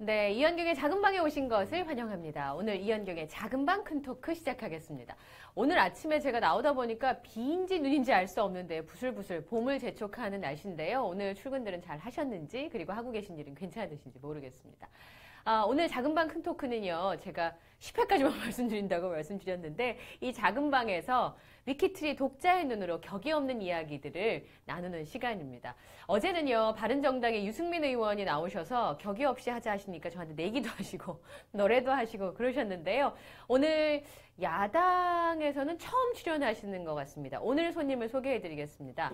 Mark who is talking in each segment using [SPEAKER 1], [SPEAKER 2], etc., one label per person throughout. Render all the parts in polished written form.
[SPEAKER 1] 네, 이현경의 작은 방에 오신 것을 환영합니다. 오늘 이현경의 작은 방 큰 토크 시작하겠습니다. 오늘 아침에 제가 나오다 보니까 비인지 눈인지 알 수 없는데 부슬부슬 봄을 재촉하는 날씨인데요. 오늘 출근들은 잘 하셨는지 그리고 하고 계신 일은 괜찮으신지 모르겠습니다. 오늘 작은 방 큰 토크는요, 제가 10회까지만 말씀드린다고 말씀드렸는데, 이 작은 방에서 위키트리 독자의 눈으로 격이 없는 이야기들을 나누는 시간입니다. 어제는요, 바른정당의 유승민 의원이 나오셔서 격이 없이 하자 하시니까 저한테 내기도 하시고, 노래도 하시고 그러셨는데요. 오늘 야당에서는 처음 출연하시는 것 같습니다. 오늘 손님을 소개해드리겠습니다.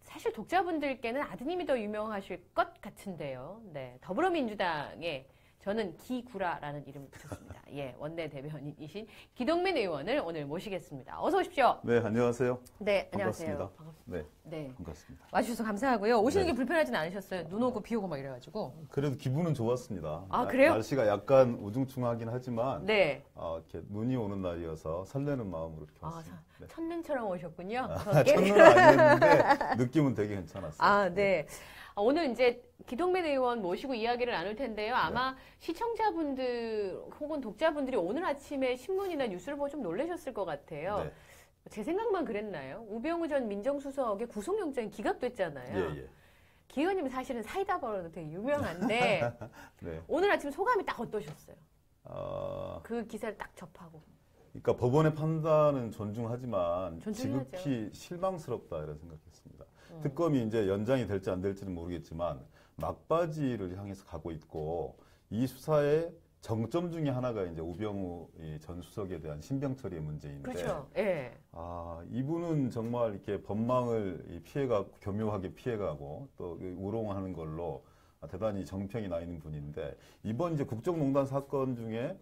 [SPEAKER 1] 사실 독자분들께는 아드님이 더 유명하실 것 같은데요. 네, 더불어민주당의 저는 기구라라는 이름을 붙였습니다. 예, 원내대변인이신 기동민 의원을 오늘 모시겠습니다. 어서 오십시오.
[SPEAKER 2] 네, 안녕하세요.
[SPEAKER 1] 네, 안녕하세요.
[SPEAKER 2] 반갑습니다. 네, 반갑습니다.
[SPEAKER 1] 와주셔서 감사하고요. 오시는 게 불편하진 않으셨어요? 눈 오고 비 오고 막 이래가지고.
[SPEAKER 2] 그래도 기분은 좋았습니다.
[SPEAKER 1] 그래요?
[SPEAKER 2] 날씨가 약간 우중충하긴 하지만,
[SPEAKER 1] 네.
[SPEAKER 2] 이렇게 눈이 오는 날이어서 설레는 마음으로 이렇게 왔습니다. 네.
[SPEAKER 1] 첫눈처럼 오셨군요.
[SPEAKER 2] 첫눈은 아니었는데 느낌은 되게 괜찮았어요.
[SPEAKER 1] 네. 오늘 이제 기동민 의원 모시고 이야기를 나눌 텐데요. 아마 시청자분들 혹은 독자분들이 오늘 아침에 신문이나 뉴스를 보고 좀 놀라셨을 것 같아요. 네. 제 생각만 그랬나요? 우병우 전 민정수석의 구속영장이 기각됐잖아요. 예. 기 의원님은 사실은 사이다 버릇도 되게 유명한데 네. 오늘 아침 소감이 딱 어떠셨어요? 그 기사를 딱 접하고.
[SPEAKER 2] 그러니까 법원의 판단은 존중하지만 지극히 실망스럽다 이런 생각했습니다. 특검이 이제 연장이 될지 안 될지는 모르겠지만 막바지를 향해서 가고 있고 이 수사의 정점 중에 하나가 이제 우병우 전 수석에 대한 신병 처리의 문제인데,
[SPEAKER 1] 그렇죠. 예.
[SPEAKER 2] 이분은 정말 이렇게 법망을 교묘하게 피해가고 또 우롱하는 걸로 대단히 정평이 나 있는 분인데 이번 이제 국정농단 사건 중에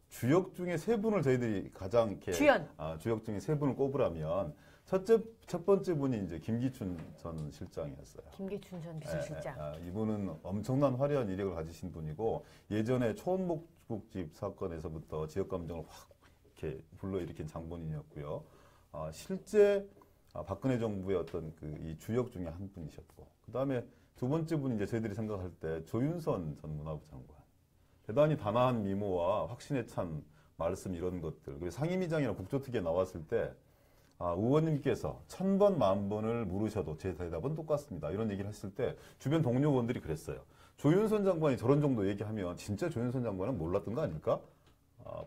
[SPEAKER 2] 주역 중에 세 분을 저희들이 가장 이렇게 주역 중에 세 분을 꼽으라면 첫 번째 분이 이제 김기춘 전 실장이었어요.
[SPEAKER 1] 김기춘 전 비서실장.
[SPEAKER 2] 이분은 엄청난 화려한 이력을 가지신 분이고 예전에 초원목국집 사건에서부터 지역 감정을 확 이렇게 불러일으킨 장본인이었고요. 실제 박근혜 정부의 어떤 이 주역 중에 한 분이셨고, 그 다음에 두 번째 분이 이제 저희들이 생각할 때 조윤선 전 문화부 장관. 대단히 단아한 미모와 확신에 찬 말씀 이런 것들. 그리고 상임위장이나 국조특위에 나왔을 때 의원님께서 1000번, 10,000번을 물으셔도 제 대답은 똑같습니다. 이런 얘기를 했을 때 주변 동료원들이 그랬어요. 조윤선 장관이 저런 정도 얘기하면 진짜 조윤선 장관은 몰랐던 거 아닐까?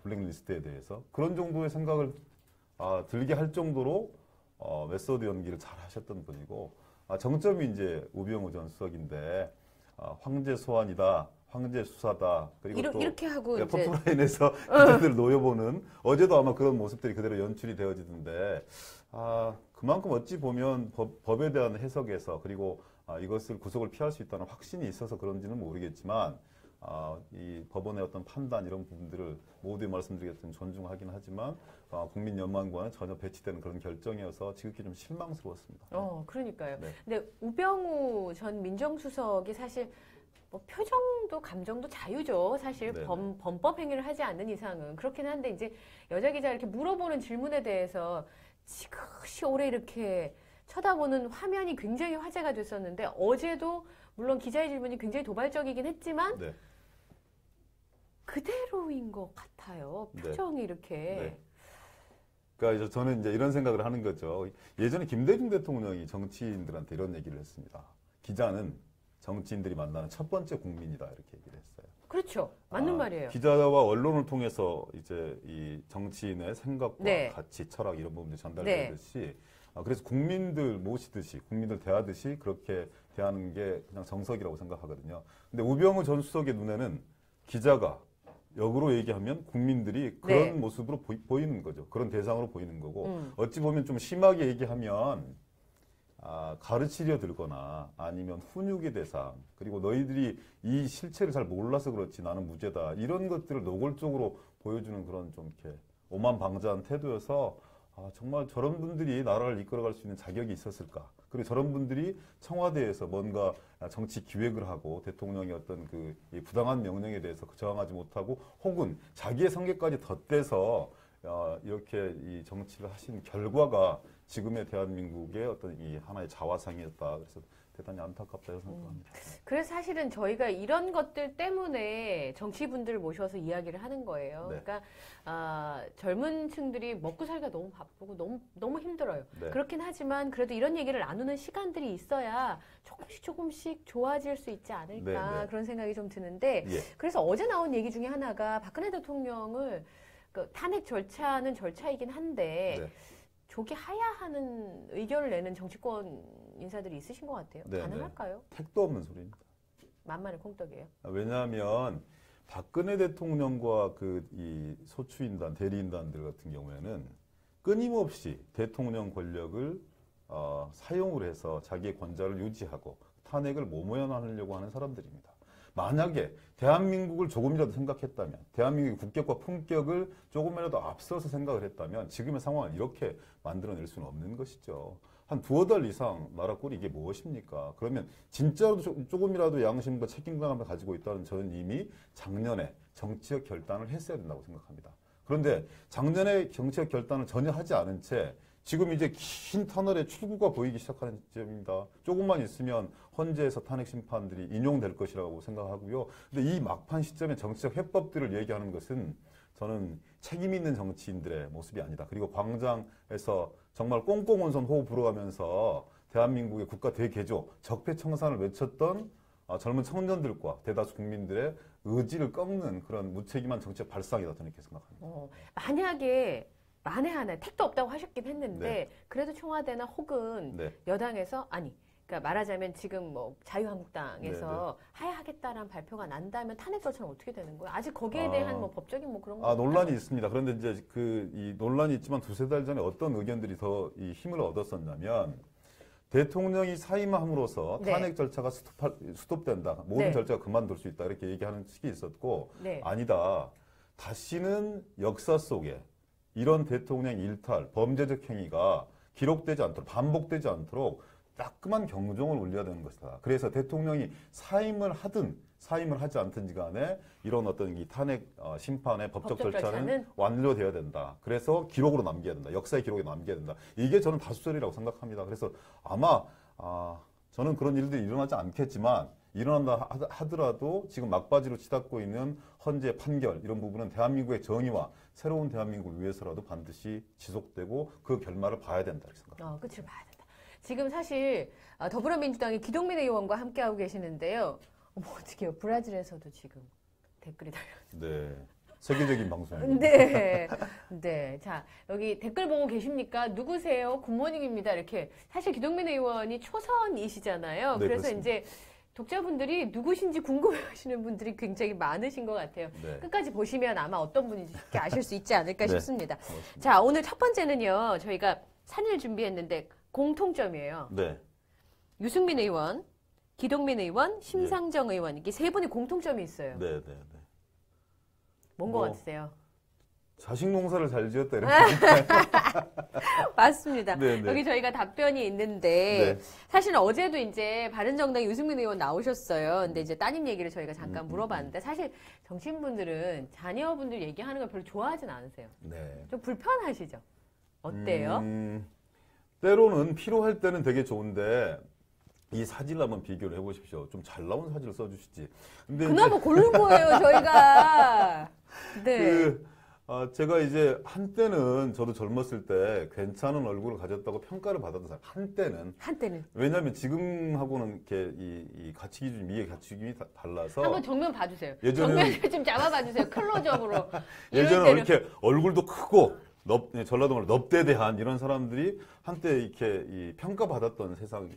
[SPEAKER 2] 블랙리스트에 대해서. 그런 정도의 생각을 들게 할 정도로 메소드 연기를 잘 하셨던 분이고, 정점이 이제 우병우 전 수석인데 황제 소환이다. 황제 수사다. 그리고 또
[SPEAKER 1] 이렇게 하고
[SPEAKER 2] 포토라인에서 기자들 놓여보는 어제도 아마 그런 모습들이 그대로 연출이 되어지던데 그만큼 어찌 보면 법에 대한 해석에서 그리고 이것을 구속을 피할 수 있다는 확신이 있어서 그런지는 모르겠지만 이 법원의 어떤 판단 이런 부분들을 모두에 말씀드리겠지만 존중하긴 하지만 국민연망과는 전혀 배치되는 그런 결정이어서 지극히 좀 실망스러웠습니다.
[SPEAKER 1] 그러니까요.
[SPEAKER 2] 네.
[SPEAKER 1] 근데 우병우 전 민정수석이 사실 표정도 감정도 자유죠. 사실 범법 행위를 하지 않는 이상은. 그렇긴 한데 이제 여자 기자 이렇게 물어보는 질문에 대해서 지그시 오래 이렇게 쳐다보는 화면이 굉장히 화제가 됐었는데 어제도 물론 기자의 질문이 굉장히 도발적이긴 했지만 그대로인 것 같아요. 표정이 이렇게.
[SPEAKER 2] 그러니까 저는 이제 이런 생각을 하는 거죠. 예전에 김대중 대통령이 정치인들한테 이런 얘기를 했습니다. 기자는 정치인들이 만나는 첫 번째 국민이다 이렇게 얘기를 했어요.
[SPEAKER 1] 그렇죠. 맞는 말이에요.
[SPEAKER 2] 기자와 언론을 통해서 이제 이 정치인의 생각과 가치, 철학 이런 부분들이 전달되듯이 그래서 국민들 모시듯이 국민들 대하듯이 그렇게 대하는 게 그냥 정석이라고 생각하거든요. 근데 우병우 전 수석의 눈에는 기자가 역으로 얘기하면 국민들이 그런 모습으로 보이는 거죠. 그런 대상으로 보이는 거고 어찌 보면 좀 심하게 얘기하면 가르치려 들거나 아니면 훈육의 대상 그리고 너희들이 이 실체를 잘 몰라서 그렇지 나는 무죄다 이런 것들을 노골적으로 보여주는 그런 좀 이렇게 오만방자한 태도여서 정말 저런 분들이 나라를 이끌어갈 수 있는 자격이 있었을까? 그리고 저런 분들이 청와대에서 뭔가 정치 기획을 하고 대통령의 어떤 이 부당한 명령에 대해서 저항하지 못하고 혹은 자기의 성격까지 덧대서 이렇게 이 정치를 하신 결과가 지금의 대한민국의 어떤 이 하나의 자화상이었다. 그래서 대단히 안타깝다고 생각합니다.
[SPEAKER 1] 그래서 사실은 저희가 이런 것들 때문에 정치분들을 모셔서 이야기를 하는 거예요.
[SPEAKER 2] 네.
[SPEAKER 1] 그러니까 젊은 층들이 먹고 살기가 너무 바쁘고 너무 힘들어요.
[SPEAKER 2] 네.
[SPEAKER 1] 그렇긴 하지만 그래도 이런 얘기를 나누는 시간들이 있어야 조금씩 좋아질 수 있지 않을까
[SPEAKER 2] 네, 네.
[SPEAKER 1] 그런 생각이 좀 드는데
[SPEAKER 2] 예.
[SPEAKER 1] 그래서 어제 나온 얘기 중에 하나가 박근혜 대통령을 그 탄핵 절차는 절차이긴 한데
[SPEAKER 2] 네.
[SPEAKER 1] 조기하야 하는 의견을 내는 정치권 인사들이 있으신 것 같아요.
[SPEAKER 2] 네,
[SPEAKER 1] 가능할까요?
[SPEAKER 2] 택도 없는 소리입니다.
[SPEAKER 1] 만만의 콩떡이에요.
[SPEAKER 2] 왜냐하면 박근혜 대통령과 이 소추인단, 대리인단들 같은 경우에는 끊임없이 대통령 권력을 사용을 해서 자기의 권좌를 유지하고 탄핵을 모면하려고 하는 사람들입니다. 만약에 대한민국을 조금이라도 생각했다면, 대한민국의 국격과 품격을 조금이라도 앞서서 생각을 했다면 지금의 상황을 이렇게 만들어낼 수는 없는 것이죠. 한 두어 달 이상 나라 꼴이 이게 무엇입니까? 그러면 진짜로 조금이라도 양심과 책임감을 가지고 있다는 저는 이미 작년에 정치적 결단을 했어야 된다고 생각합니다. 그런데 작년에 정치적 결단을 전혀 하지 않은 채 지금 이제 긴 터널의 출구가 보이기 시작하는 시점입니다. 조금만 있으면 헌재에서 탄핵 심판들이 인용될 것이라고 생각하고요. 근데 이 막판 시점에 정치적 해법들을 얘기하는 것은 저는 책임 있는 정치인들의 모습이 아니다. 그리고 광장에서 정말 꽁꽁온선 호흡 불어가면서 대한민국의 국가 대개조, 적폐청산을 외쳤던 젊은 청년들과 대다수 국민들의 의지를 꺾는 그런 무책임한 정치적 발상이다. 저는 이렇게 생각합니다.
[SPEAKER 1] 만약에 만에 하나 택도 없다고 하셨긴 했는데
[SPEAKER 2] 네.
[SPEAKER 1] 그래도 청와대나 혹은
[SPEAKER 2] 네.
[SPEAKER 1] 여당에서 그러니까 말하자면 지금 뭐 자유한국당에서 하야하겠다라는 발표가 난다면 탄핵 절차는 어떻게 되는 거예요? 아직 거기에 대한 뭐 법적인 뭐 그런 거
[SPEAKER 2] 논란이 있습니다. 그런데 이제 이 논란이 있지만 두세 달 전에 어떤 의견들이 더 이 힘을 얻었었냐면 대통령이 사임함으로써
[SPEAKER 1] 네.
[SPEAKER 2] 탄핵 절차가 스톱된다. 모든
[SPEAKER 1] 네.
[SPEAKER 2] 절차가 그만둘 수 있다. 이렇게 얘기하는 측이 있었고
[SPEAKER 1] 네.
[SPEAKER 2] 아니다. 다시는 역사 속에 이런 대통령 일탈, 범죄적 행위가 기록되지 않도록 반복되지 않도록 따끔한 경종을 울려야 되는 것이다. 그래서 대통령이 사임을 하든 사임을 하지 않든지 간에 이런 어떤 이 탄핵 심판의 법적 절차는 완료돼야 된다. 그래서 기록으로 남겨야 된다. 역사의 기록에 남겨야 된다. 이게 저는 다수설이라고 생각합니다. 그래서 아마 저는 그런 일들이 일어나지 않겠지만 일어난다 하더라도 지금 막바지로 치닫고 있는 헌재 판결 이런 부분은 대한민국의 정의와 새로운 대한민국을 위해서라도 반드시 지속되고 그 결말을 봐야 된다 이렇게 생각합니다.
[SPEAKER 1] 끝을 봐야 된다. 지금 사실 더불어민주당의 기동민 의원과 함께하고 계시는데요. 어떡해요. 브라질에서도 지금 댓글이 달려요.
[SPEAKER 2] 네. 세계적인 방송입니다.
[SPEAKER 1] 네. 네. 자, 여기 댓글 보고 계십니까? 누구세요? 굿모닝입니다. 이렇게. 사실 기동민 의원이 초선이시잖아요.
[SPEAKER 2] 네,
[SPEAKER 1] 그래서
[SPEAKER 2] 그렇습니다.
[SPEAKER 1] 이제 독자분들이 누구신지 궁금해 하시는 분들이 굉장히 많으신 것 같아요.
[SPEAKER 2] 네.
[SPEAKER 1] 끝까지 보시면 아마 어떤 분인지 쉽게 아실 수 있지 않을까
[SPEAKER 2] 네.
[SPEAKER 1] 싶습니다.
[SPEAKER 2] 고맙습니다.
[SPEAKER 1] 자, 오늘 첫 번째는요. 저희가 산을 준비했는데 공통점이에요.
[SPEAKER 2] 네.
[SPEAKER 1] 유승민 의원, 기동민 의원, 심상정 의원 이게 세 분이 공통점이 있어요.
[SPEAKER 2] 네, 네, 네.
[SPEAKER 1] 뭔 것 같으세요?
[SPEAKER 2] 자식 농사를 잘 지었다 이런
[SPEAKER 1] 맞습니다.
[SPEAKER 2] 네, 네.
[SPEAKER 1] 여기 저희가 답변이 있는데
[SPEAKER 2] 네.
[SPEAKER 1] 사실은 어제도 이제 바른정당 유승민 의원 나오셨어요. 근데 이제 따님 얘기를 저희가 잠깐 물어봤는데 사실 정치인분들은 자녀분들 얘기하는 걸 별로 좋아하진 않으세요.
[SPEAKER 2] 네.
[SPEAKER 1] 좀 불편하시죠? 어때요?
[SPEAKER 2] 때로는 필요할 때는 되게 좋은데 이 사진을 한번 비교를 해보십시오. 좀 잘 나온 사진을 써주시지. 근데
[SPEAKER 1] 그나마 고른 거예요, 저희가. 네.
[SPEAKER 2] 제가 이제 한때는 저도 젊었을 때 괜찮은 얼굴을 가졌다고 평가를 받았던 사람. 한때는. 왜냐하면 지금하고는 이렇게 이 가치 기준, 미의 가치 기준이 달라서.
[SPEAKER 1] 한번 정면 봐주세요.
[SPEAKER 2] 예전에는
[SPEAKER 1] 정면 좀 잡아봐주세요. 클로즈업으로.
[SPEAKER 2] 예전에 이렇게 얼굴도 크고 전라도말로 넙대대한 이런 사람들이 한때 이렇게 평가받았던 세상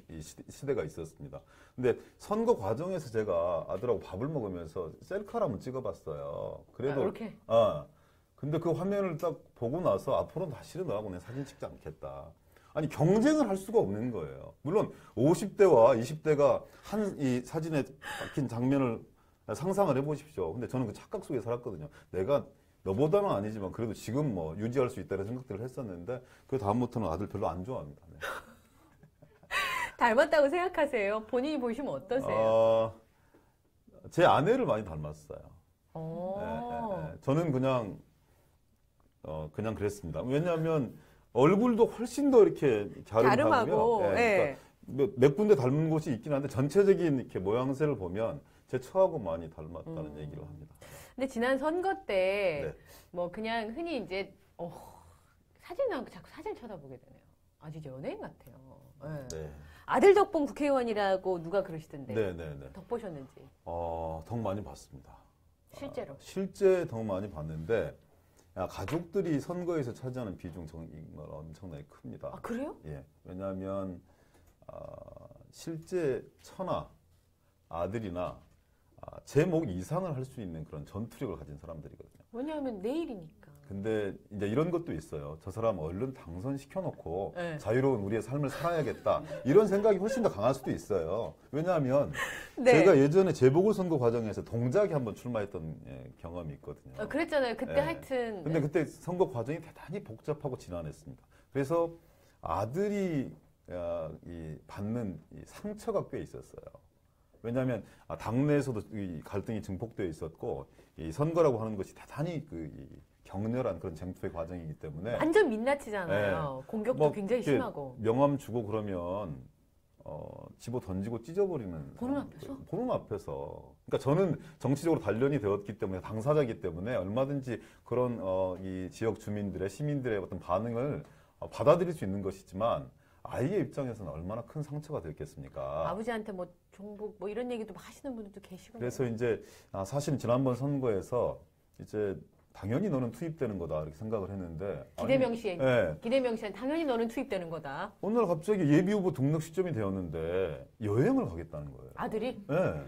[SPEAKER 2] 시대가 있었습니다. 근데 선거 과정에서 제가 아들하고 밥을 먹으면서 셀카를 한번 찍어봤어요. 그래도
[SPEAKER 1] 이렇게.
[SPEAKER 2] 근데 그 화면을 딱 보고 나서 앞으로는 다시는 너하고 내 사진 찍지 않겠다. 아니 경쟁을 할 수가 없는 거예요. 물론 50대와 20대가 이 사진에 박힌 장면을 상상을 해보십시오. 근데 저는 그 착각 속에 살았거든요. 내가 너보다는 아니지만 그래도 지금 뭐 유지할 수 있다는 생각들을 했었는데 그 다음부터는 아들 별로 안 좋아합니다. 네.
[SPEAKER 1] 닮았다고 생각하세요? 본인이 보시면 어떠세요?
[SPEAKER 2] 제 아내를 많이 닮았어요.
[SPEAKER 1] 네.
[SPEAKER 2] 저는 그냥 그랬습니다. 왜냐하면 얼굴도 훨씬 더 이렇게 갸름하고요.
[SPEAKER 1] 네.
[SPEAKER 2] 그러니까 몇 군데 닮은 곳이 있긴 한데 전체적인 이렇게 모양새를 보면 제 처하고 많이 닮았다는 얘기를 합니다.
[SPEAKER 1] 근데 지난 선거 때
[SPEAKER 2] 네.
[SPEAKER 1] 뭐 그냥 흔히 이제 사진 나오고 자꾸 사진 쳐다보게 되네요. 아주 연예인 같아요. 네.
[SPEAKER 2] 네.
[SPEAKER 1] 아들 덕봉 국회의원이라고 누가 그러시던데.
[SPEAKER 2] 네네네.
[SPEAKER 1] 덕보셨는지.
[SPEAKER 2] 덕 많이 봤습니다.
[SPEAKER 1] 실제로.
[SPEAKER 2] 실제 덕 많이 봤는데 가족들이 선거에서 차지하는 비중 정말 엄청나게 큽니다.
[SPEAKER 1] 아, 그래요?
[SPEAKER 2] 예. 왜냐하면 실제 처나 아들이나 제목 이상을 할 수 있는 그런 전투력을 가진 사람들이거든요.
[SPEAKER 1] 왜냐하면 내일이니까.
[SPEAKER 2] 근데 이제 이런 것도 있어요. 저 사람 얼른 당선시켜놓고
[SPEAKER 1] 네.
[SPEAKER 2] 자유로운 우리의 삶을 살아야겠다. 이런 생각이 훨씬 더 강할 수도 있어요. 왜냐하면
[SPEAKER 1] 네.
[SPEAKER 2] 제가 예전에 재보궐선거 과정에서 동작에 한번 출마했던 경험이 있거든요.
[SPEAKER 1] 그랬잖아요. 그때
[SPEAKER 2] 네.
[SPEAKER 1] 하여튼.
[SPEAKER 2] 근데 그때 선거 과정이 대단히 복잡하고 지난했습니다. 그래서 아들이 받는 이 상처가 꽤 있었어요. 왜냐하면 당내에서도 이 갈등이 증폭되어 있었고 이 선거라고 하는 것이 대단히 격렬한 그런 쟁투의 과정이기 때문에
[SPEAKER 1] 완전 민낯이잖아요.
[SPEAKER 2] 네.
[SPEAKER 1] 공격도
[SPEAKER 2] 뭐
[SPEAKER 1] 굉장히
[SPEAKER 2] 이렇게
[SPEAKER 1] 심하고.
[SPEAKER 2] 명함 주고 그러면 집어 던지고 찢어버리는
[SPEAKER 1] 보는 앞에서?
[SPEAKER 2] 보는 앞에서. 그러니까 저는 정치적으로 단련이 되었기 때문에 당사자이기 때문에 얼마든지 그런 이 지역 주민들의 시민들의 어떤 반응을 받아들일 수 있는 것이지만 아이의 입장에서는 얼마나 큰 상처가 됐겠습니까?
[SPEAKER 1] 아버지한테 뭐 종북 뭐 이런 얘기도 하시는 분들도 계시고.
[SPEAKER 2] 그래서 이제 사실 지난번 선거에서 이제 당연히 너는 투입되는 거다 이렇게 생각을 했는데
[SPEAKER 1] 기대명 씨의
[SPEAKER 2] 네.
[SPEAKER 1] 기대명 씨는 당연히 너는 투입되는 거다.
[SPEAKER 2] 어느 날 갑자기 예비 후보 등록 시점이 되었는데 여행을 가겠다는 거예요.
[SPEAKER 1] 아들이?
[SPEAKER 2] 네.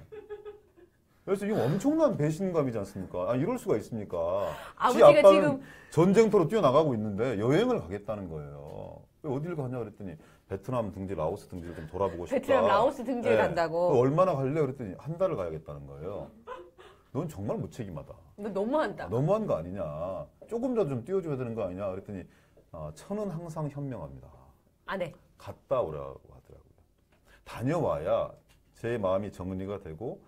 [SPEAKER 2] 그래서 이거 엄청난 배신감이지 않습니까? 이럴 수가 있습니까? 지
[SPEAKER 1] 아버지가
[SPEAKER 2] 아빠는
[SPEAKER 1] 지금
[SPEAKER 2] 전쟁터로 뛰어나가고 있는데 여행을 가겠다는 거예요. 왜 어딜 가냐 그랬더니 베트남 등지, 라오스 등지를 좀 돌아보고 싶다.
[SPEAKER 1] 베트남, 라오스 등지에 간다고.
[SPEAKER 2] 얼마나 갈래? 그랬더니 한 달을 가야겠다는 거예요. 넌 정말 무책임하다.
[SPEAKER 1] 너 너무한다.
[SPEAKER 2] 너무한 거 아니냐. 조금이라도 좀 띄워줘야 되는 거 아니냐. 그랬더니 천은 항상 현명합니다.
[SPEAKER 1] 네.
[SPEAKER 2] 갔다 오라고 하더라고요. 다녀와야 제 마음이 정리가 되고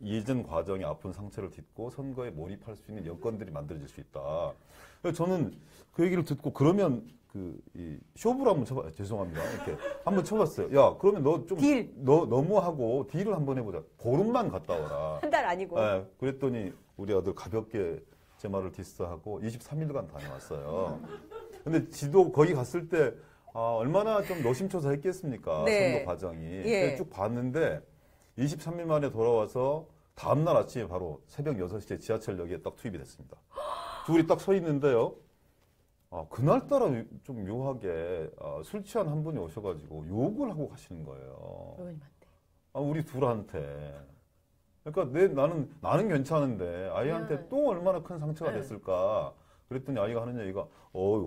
[SPEAKER 2] 이전 과정의 아픈 상처를 딛고 선거에 몰입할 수 있는 여건들이 만들어질 수 있다. 그래서 저는 그 얘기를 듣고 그러면 이 쇼부를 한번 쳐봐. 죄송합니다. 이렇게 한번 쳐봤어요. 야, 그러면 너 좀 너무하고 딜을 한번 해보자. 보름만 갔다 와라.
[SPEAKER 1] 한 달 아니고.
[SPEAKER 2] 네, 그랬더니 우리 아들 가볍게 제 말을 디스하고 23일간 다녀왔어요. 근데 지도 거기 갔을 때 얼마나 좀 노심초사했겠습니까?
[SPEAKER 1] 네.
[SPEAKER 2] 선거 과정이.
[SPEAKER 1] 예.
[SPEAKER 2] 쭉 봤는데 23일 만에 돌아와서 다음날 아침에 바로 새벽 6시에 지하철역에 딱 투입이 됐습니다. 둘이 딱 서 있는데요. 그날따라 좀 묘하게 술 취한 한 분이 오셔가지고 욕을 하고 가시는 거예요.
[SPEAKER 1] 의원님한테.
[SPEAKER 2] 우리 둘한테. 그러니까 나는 괜찮은데 아이한테
[SPEAKER 1] 네.
[SPEAKER 2] 또 얼마나 큰 상처가
[SPEAKER 1] 네.
[SPEAKER 2] 됐을까. 그랬더니 아이가 하는 얘기가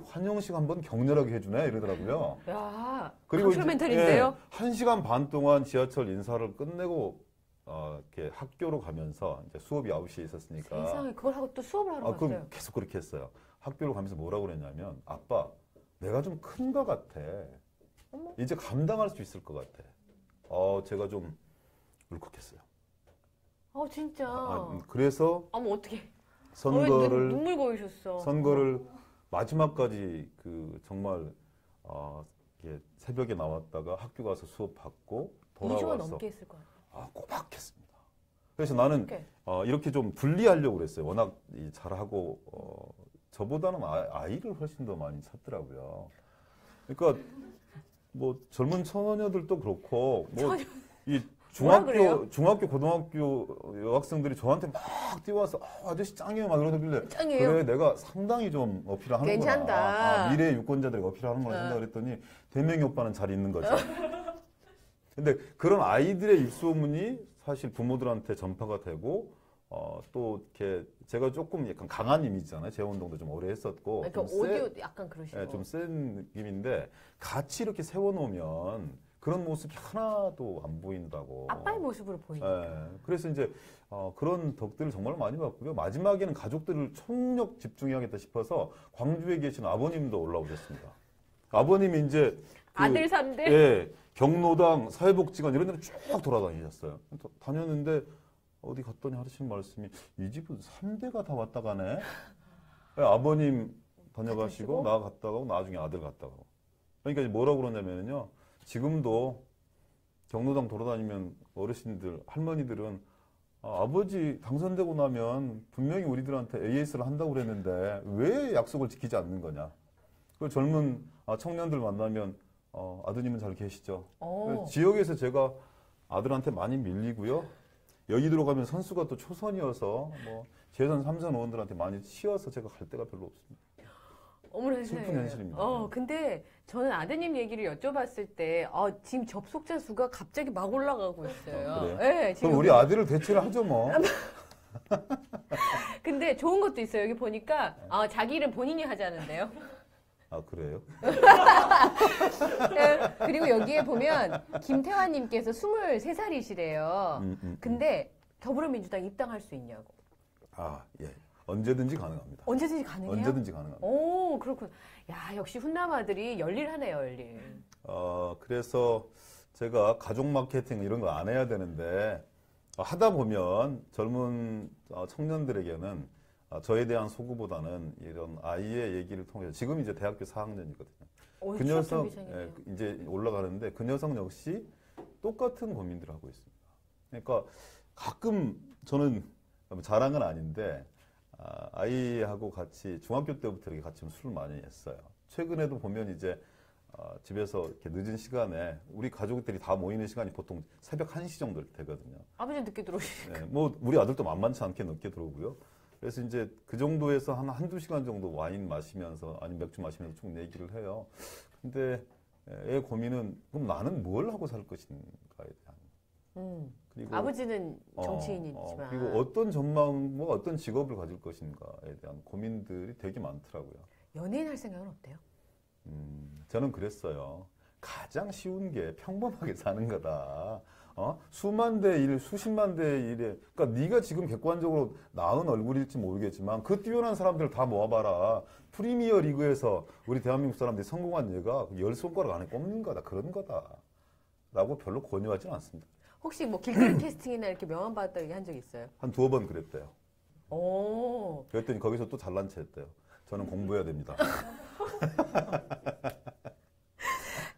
[SPEAKER 2] 환영식 한번 격렬하게 해주네 이러더라고요.
[SPEAKER 1] 야,
[SPEAKER 2] 그리고
[SPEAKER 1] 강철 멘탈인데요.
[SPEAKER 2] 1시간 반 동안 지하철 인사를 끝내고 이렇게 학교로 가면서 이제 수업이 9시에 있었으니까.
[SPEAKER 1] 세상에 그걸 하고 또 수업을 하러
[SPEAKER 2] 그럼
[SPEAKER 1] 갔어요.
[SPEAKER 2] 계속 그렇게 했어요. 학교로 가면서 뭐라고 그랬냐면 아빠 내가 좀 큰 것 같아.
[SPEAKER 1] 어머.
[SPEAKER 2] 이제 감당할 수 있을 것 같아. 제가 좀 울컥했어요.
[SPEAKER 1] 진짜.
[SPEAKER 2] 그래서
[SPEAKER 1] 어머 어떻게?
[SPEAKER 2] 선거를
[SPEAKER 1] 눈물 고이셨어.
[SPEAKER 2] 마지막까지 정말 이렇게 새벽에 나왔다가 학교 가서 수업 받고
[SPEAKER 1] 2주가
[SPEAKER 2] 돌아와서
[SPEAKER 1] 넘게 했을 것 같아요.
[SPEAKER 2] 꼬박 했습니다. 그래서 나는
[SPEAKER 1] 어떡해.
[SPEAKER 2] 이렇게 좀 분리하려고 그랬어요. 워낙 잘하고 저보다는 아이를 훨씬 더 많이 찾더라고요. 그러니까 뭐 젊은 처녀들도 그렇고 이 중학교, 고등학교 여학생들이 저한테 막 뛰어와서 아저씨 짱이에요 막 이러길래
[SPEAKER 1] 짱이에요?
[SPEAKER 2] 그래 내가 상당히 좀 어필을 하는구나.
[SPEAKER 1] 괜찮다.
[SPEAKER 2] 미래의 유권자들에게 어필하는 거라 생각을 했더니 대명이 오빠는 잘 있는 거죠. 근데 그런 아이들의 입소문이 사실 부모들한테 전파가 되고 또 이렇게 제가 조금 약간 강한 이미지잖아요. 재운동도 좀 오래 했었고
[SPEAKER 1] 그러니까 오디오 약간 그러시고.
[SPEAKER 2] 좀 센 느낌인데 같이 이렇게 세워놓으면 그런 모습이 하나도 안 보인다고.
[SPEAKER 1] 아빠의 모습으로 보이니까.
[SPEAKER 2] 그래서 이제 그런 덕들을 정말 많이 봤고요. 마지막에는 가족들을 총력 집중해야겠다 싶어서 광주에 계신 아버님도 올라오셨습니다. 아버님이 이제
[SPEAKER 1] 아들 3대?
[SPEAKER 2] 예, 경로당, 사회복지관 이런 데를 쭉 돌아다니셨어요. 다녔는데 어디 갔더니 하시는 말씀이 이 집은 3대가 다 왔다 가네. 아버님 다녀가시고 나 갔다 가고 나중에 아들 갔다 가고. 그러니까 뭐라고 그러냐면요. 지금도 경로당 돌아다니면 어르신들, 할머니들은 아버지 당선되고 나면 분명히 우리들한테 AS를 한다고 그랬는데 왜 약속을 지키지 않는 거냐. 그 젊은 청년들 만나면 아드님은 잘 계시죠. 지역에서 제가 아들한테 많이 밀리고요. 여의도로 가면 선수가 또 초선이어서 뭐 재선 3선 의원들한테 많이 치여서 제가 갈 데가 별로 없습니다.
[SPEAKER 1] 어머나
[SPEAKER 2] 슬픈 현실입니다.
[SPEAKER 1] 근데 저는 아드님 얘기를 여쭤봤을 때 지금 접속자 수가 갑자기 막 올라가고 있어요.
[SPEAKER 2] 그래요?
[SPEAKER 1] 네,
[SPEAKER 2] 그럼 우리 아들을 대체를 하죠 뭐.
[SPEAKER 1] 근데 좋은 것도 있어요. 여기 보니까 자기 일은 본인이 하자는데요.
[SPEAKER 2] 아, 그래요?
[SPEAKER 1] 네, 그리고 여기에 보면 김태환님께서 23살이시래요. 근데 더불어민주당 입당할 수 있냐고.
[SPEAKER 2] 예. 언제든지 가능합니다.
[SPEAKER 1] 언제든지 가능해요?
[SPEAKER 2] 언제든지 가능합니다.
[SPEAKER 1] 오, 그렇군. 야, 역시 훈남 아들이 열일하네요, 열일.
[SPEAKER 2] 그래서 제가 가족 마케팅 이런 거 안 해야 되는데 하다 보면 젊은 청년들에게는 저에 대한 소구보다는 이런 아이의 얘기를 통해서 지금 이제 대학교 4학년이거든요. 그 녀석 이제 올라가는데 그 녀석 역시 똑같은 고민들을 하고 있습니다. 그러니까 가끔 저는 자랑은 아닌데 아이하고 같이 중학교 때부터 이렇게 같이 술을 많이 했어요. 최근에도 보면 이제 집에서 이렇게 늦은 시간에 우리 가족들이 다 모이는 시간이 보통 새벽 1시 정도 되거든요.
[SPEAKER 1] 아버지 늦게 들어오시니까.
[SPEAKER 2] 네, 뭐 우리 아들도 만만치 않게 늦게 들어오고요. 그래서 이제 그 정도에서 한두 시간 정도 와인 마시면서 아니면 맥주 마시면서 쭉 얘기를 해요. 근데 애 고민은 그럼 나는 뭘 하고 살 것인가에 대한. 그리고
[SPEAKER 1] 아버지는 정치인이지만
[SPEAKER 2] 그리고 어떤 전망과 어떤 직업을 가질 것인가에 대한 고민들이 되게 많더라고요.
[SPEAKER 1] 연예인 할 생각은 없대요?
[SPEAKER 2] 저는 그랬어요. 가장 쉬운 게 평범하게 사는 거다. 수만 대 일, 수십만 대 일에, 그러니까 네가 지금 객관적으로 나은 얼굴일지 모르겠지만 그 뛰어난 사람들 다 모아봐라. 프리미어 리그에서 우리 대한민국 사람들이 성공한 예가 10손가락 안에 꼽는 거다. 그런 거다. 라고 별로 권유하지는 않습니다.
[SPEAKER 1] 혹시 뭐 길거리 캐스팅이나 이렇게 명함 받았다 얘기 한 적 있어요?
[SPEAKER 2] 한 2번 그랬대요.
[SPEAKER 1] 오.
[SPEAKER 2] 그랬더니 거기서 또 잘난 체 했대요. 저는 공부해야 됩니다.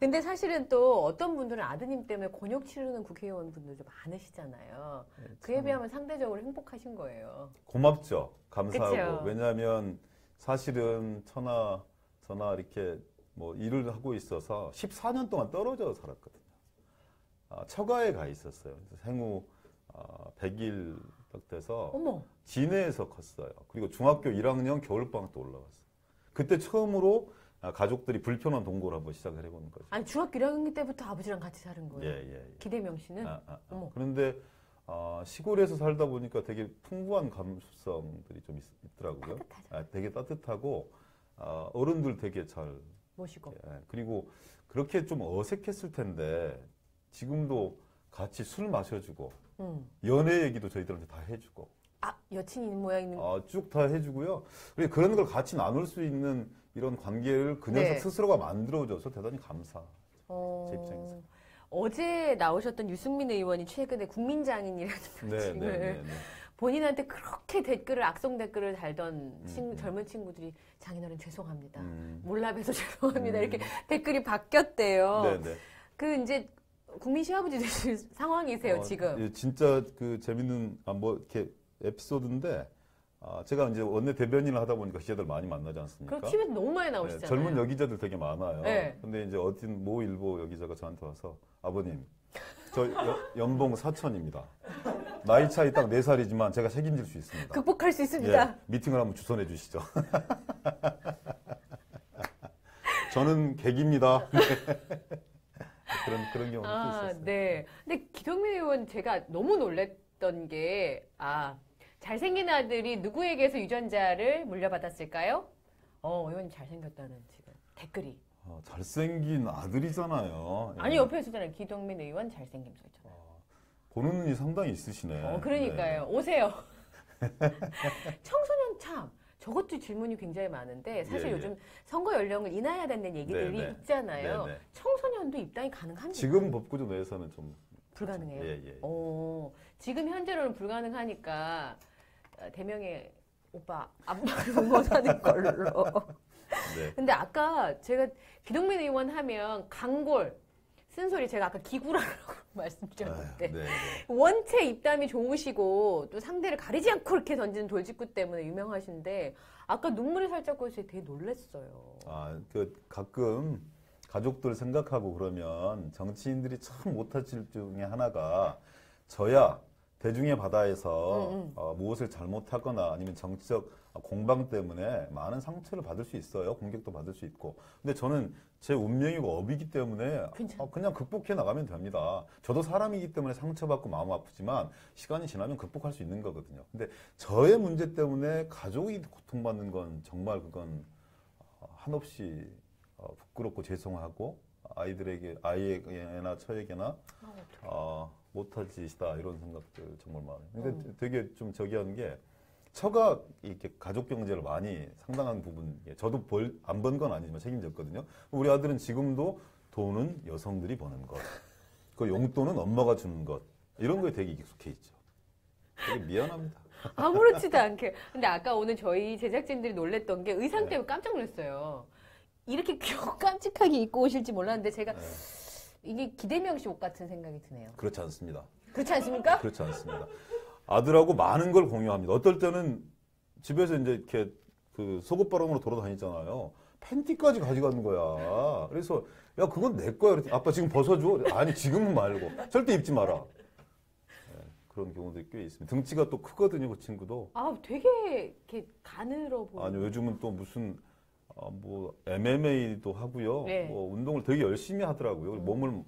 [SPEAKER 1] 근데 사실은 또 어떤 분들은 아드님 때문에 곤욕 치르는 국회의원 분들도 많으시잖아요.
[SPEAKER 2] 네,
[SPEAKER 1] 그에 비하면 상대적으로 행복하신 거예요.
[SPEAKER 2] 고맙죠. 감사하고.
[SPEAKER 1] 그쵸?
[SPEAKER 2] 왜냐하면 사실은 저나 이렇게 뭐 일을 하고 있어서 14년 동안 떨어져 살았거든요. 처가에 가 있었어요. 생후 100일 딱 돼서
[SPEAKER 1] 어머.
[SPEAKER 2] 진해에서 컸어요. 그리고 중학교 1학년 겨울방학 때 올라왔어요. 그때 처음으로 가족들이 불편한 동거를 한번 시작을 해보는 거죠.
[SPEAKER 1] 아니 중학교 1학년 때부터 아버지랑 같이 사는 거예요?
[SPEAKER 2] 예.
[SPEAKER 1] 기대명 씨는? 어머.
[SPEAKER 2] 그런데 시골에서 살다 보니까 되게 풍부한 감수성들이 좀 있더라고요.
[SPEAKER 1] 따뜻하죠.
[SPEAKER 2] 되게 따뜻하고 어른들 되게 잘
[SPEAKER 1] 모시고.
[SPEAKER 2] 그리고 그렇게 좀 어색했을 텐데 지금도 같이 술 마셔주고 연애 얘기도 저희들한테 다 해주고
[SPEAKER 1] 여친이 있는 모양이는
[SPEAKER 2] 쭉 다 해주고요. 그리고 그런 걸 같이 나눌 수 있는 이런 관계를 그 녀석 스스로가 만들어줘서 대단히 감사하죠. 제 입장에서.
[SPEAKER 1] 어제 나오셨던 유승민 의원이 최근에 국민장인이라는 명칭을 본인한테 그렇게 악성 댓글을 달던 젊은 친구들이 장인어른 죄송합니다. 몰라봬서 죄송합니다. 이렇게 댓글이 바뀌었대요.
[SPEAKER 2] 네네.
[SPEAKER 1] 그 이제 국민 시아버지 되실 상황이세요 지금.
[SPEAKER 2] 예, 진짜 그 재밌는 뭐 이렇게 에피소드인데 제가 이제 원내 대변인을 하다 보니까 기자들 많이 만나지 않습니까?
[SPEAKER 1] 그럼 TV에서 너무 많이 나오시잖아요.
[SPEAKER 2] 젊은 여기자들 되게 많아요.
[SPEAKER 1] 네.
[SPEAKER 2] 근데 이제 어떤 모 일보 여기자가 저한테 와서 아버님 저 연봉 4천입니다. 나이 차이 딱 4살이지만 제가 책임질 수 있습니다.
[SPEAKER 1] 극복할 수 있습니다.
[SPEAKER 2] 예, 미팅을 한번 주선해 주시죠. 저는 객입니다. 그런 경우도 있었어요.
[SPEAKER 1] 네. 근데 기동민 의원 제가 너무 놀랬던 게 잘생긴 아들이 누구에게서 유전자를 물려받았을까요? 의원님 잘생겼다는 지금 댓글이.
[SPEAKER 2] 잘생긴 아들이잖아요.
[SPEAKER 1] 아니 옆에 있었잖아요. 기동민 의원 잘생김 써 있잖아요.
[SPEAKER 2] 보는 눈이 상당히 있으시네.
[SPEAKER 1] 그러니까요. 네. 오세요. 청소년 참. 저것도 질문이 굉장히 많은데 사실 요즘 선거 연령을 인하해야 된다는 얘기들이 있잖아요. 청소년도 입당이 가능합니까?
[SPEAKER 2] 지금 법구조 내에서는 좀
[SPEAKER 1] 불가능해요.
[SPEAKER 2] 예.
[SPEAKER 1] 지금 현재로는 불가능하니까 대명의 오빠 안마를 응원하는 걸로.
[SPEAKER 2] 네.
[SPEAKER 1] 근데 아까 제가 기동민 의원 하면 강골 쓴소리 제가 아까 기구라고 말씀드렸는데
[SPEAKER 2] 네.
[SPEAKER 1] 원체 입담이 좋으시고 또 상대를 가리지 않고 이렇게 던지는 돌직구 때문에 유명하신데 아까 눈물이 살짝 고여서 되게 놀랐어요.
[SPEAKER 2] 가끔 가족들 생각하고 그러면 정치인들이 참 못할 질 중에 하나가 저야 대중의 바다에서 무엇을 잘못하거나 아니면 정치적 공방 때문에 많은 상처를 받을 수 있어요. 공격도 받을 수 있고. 근데 저는 제 운명이고 업이기 때문에 그냥 극복해 나가면 됩니다. 저도 사람이기 때문에 상처받고 마음 아프지만 시간이 지나면 극복할 수 있는 거거든요. 근데 저의 문제 때문에 가족이 고통받는 건 정말 그건 한없이 부끄럽고 죄송하고 아이에게나 저에게나 못할 짓이다 이런 생각들 정말 많아요. 근데 되게 좀 저기 하는 게 처가 이렇게 가족 경제를 많이 상당한 부분, 저도 안 번 건 아니지만 책임졌거든요. 우리 아들은 지금도 돈은 여성들이 버는 것, 그 용돈은 엄마가 주는 것, 이런 거에 되게 익숙해 있죠. 되게 미안합니다.
[SPEAKER 1] 아무렇지도 않게. 근데 아까 오늘 저희 제작진들이 놀랬던 게 의상 때문에 깜짝 놀랐어요. 이렇게 깜찍하게 입고 오실지 몰랐는데 제가 이게 기대명 씨 옷 같은 생각이 드네요.
[SPEAKER 2] 그렇지 않습니다.
[SPEAKER 1] 그렇지 않습니까?
[SPEAKER 2] 그렇지 않습니다. 아들하고 많은 걸 공유합니다. 어떨 때는 집에서 이제 이렇게 그 속옷바람으로 돌아다니잖아요. 팬티까지 가져가는 거야. 그래서 야 그건 내 거야. 그랬더니 아빠 지금 벗어줘. 아니 지금은 말고 절대 입지 마라. 네, 그런 경우도 꽤 있습니다. 등치가 또 크거든요, 그 친구도.
[SPEAKER 1] 되게 이렇게 가늘어 보여요.
[SPEAKER 2] 아니요, 요즘은 또 무슨 뭐 MMA도 하고요.
[SPEAKER 1] 네.
[SPEAKER 2] 뭐 운동을 되게 열심히 하더라고요. 몸을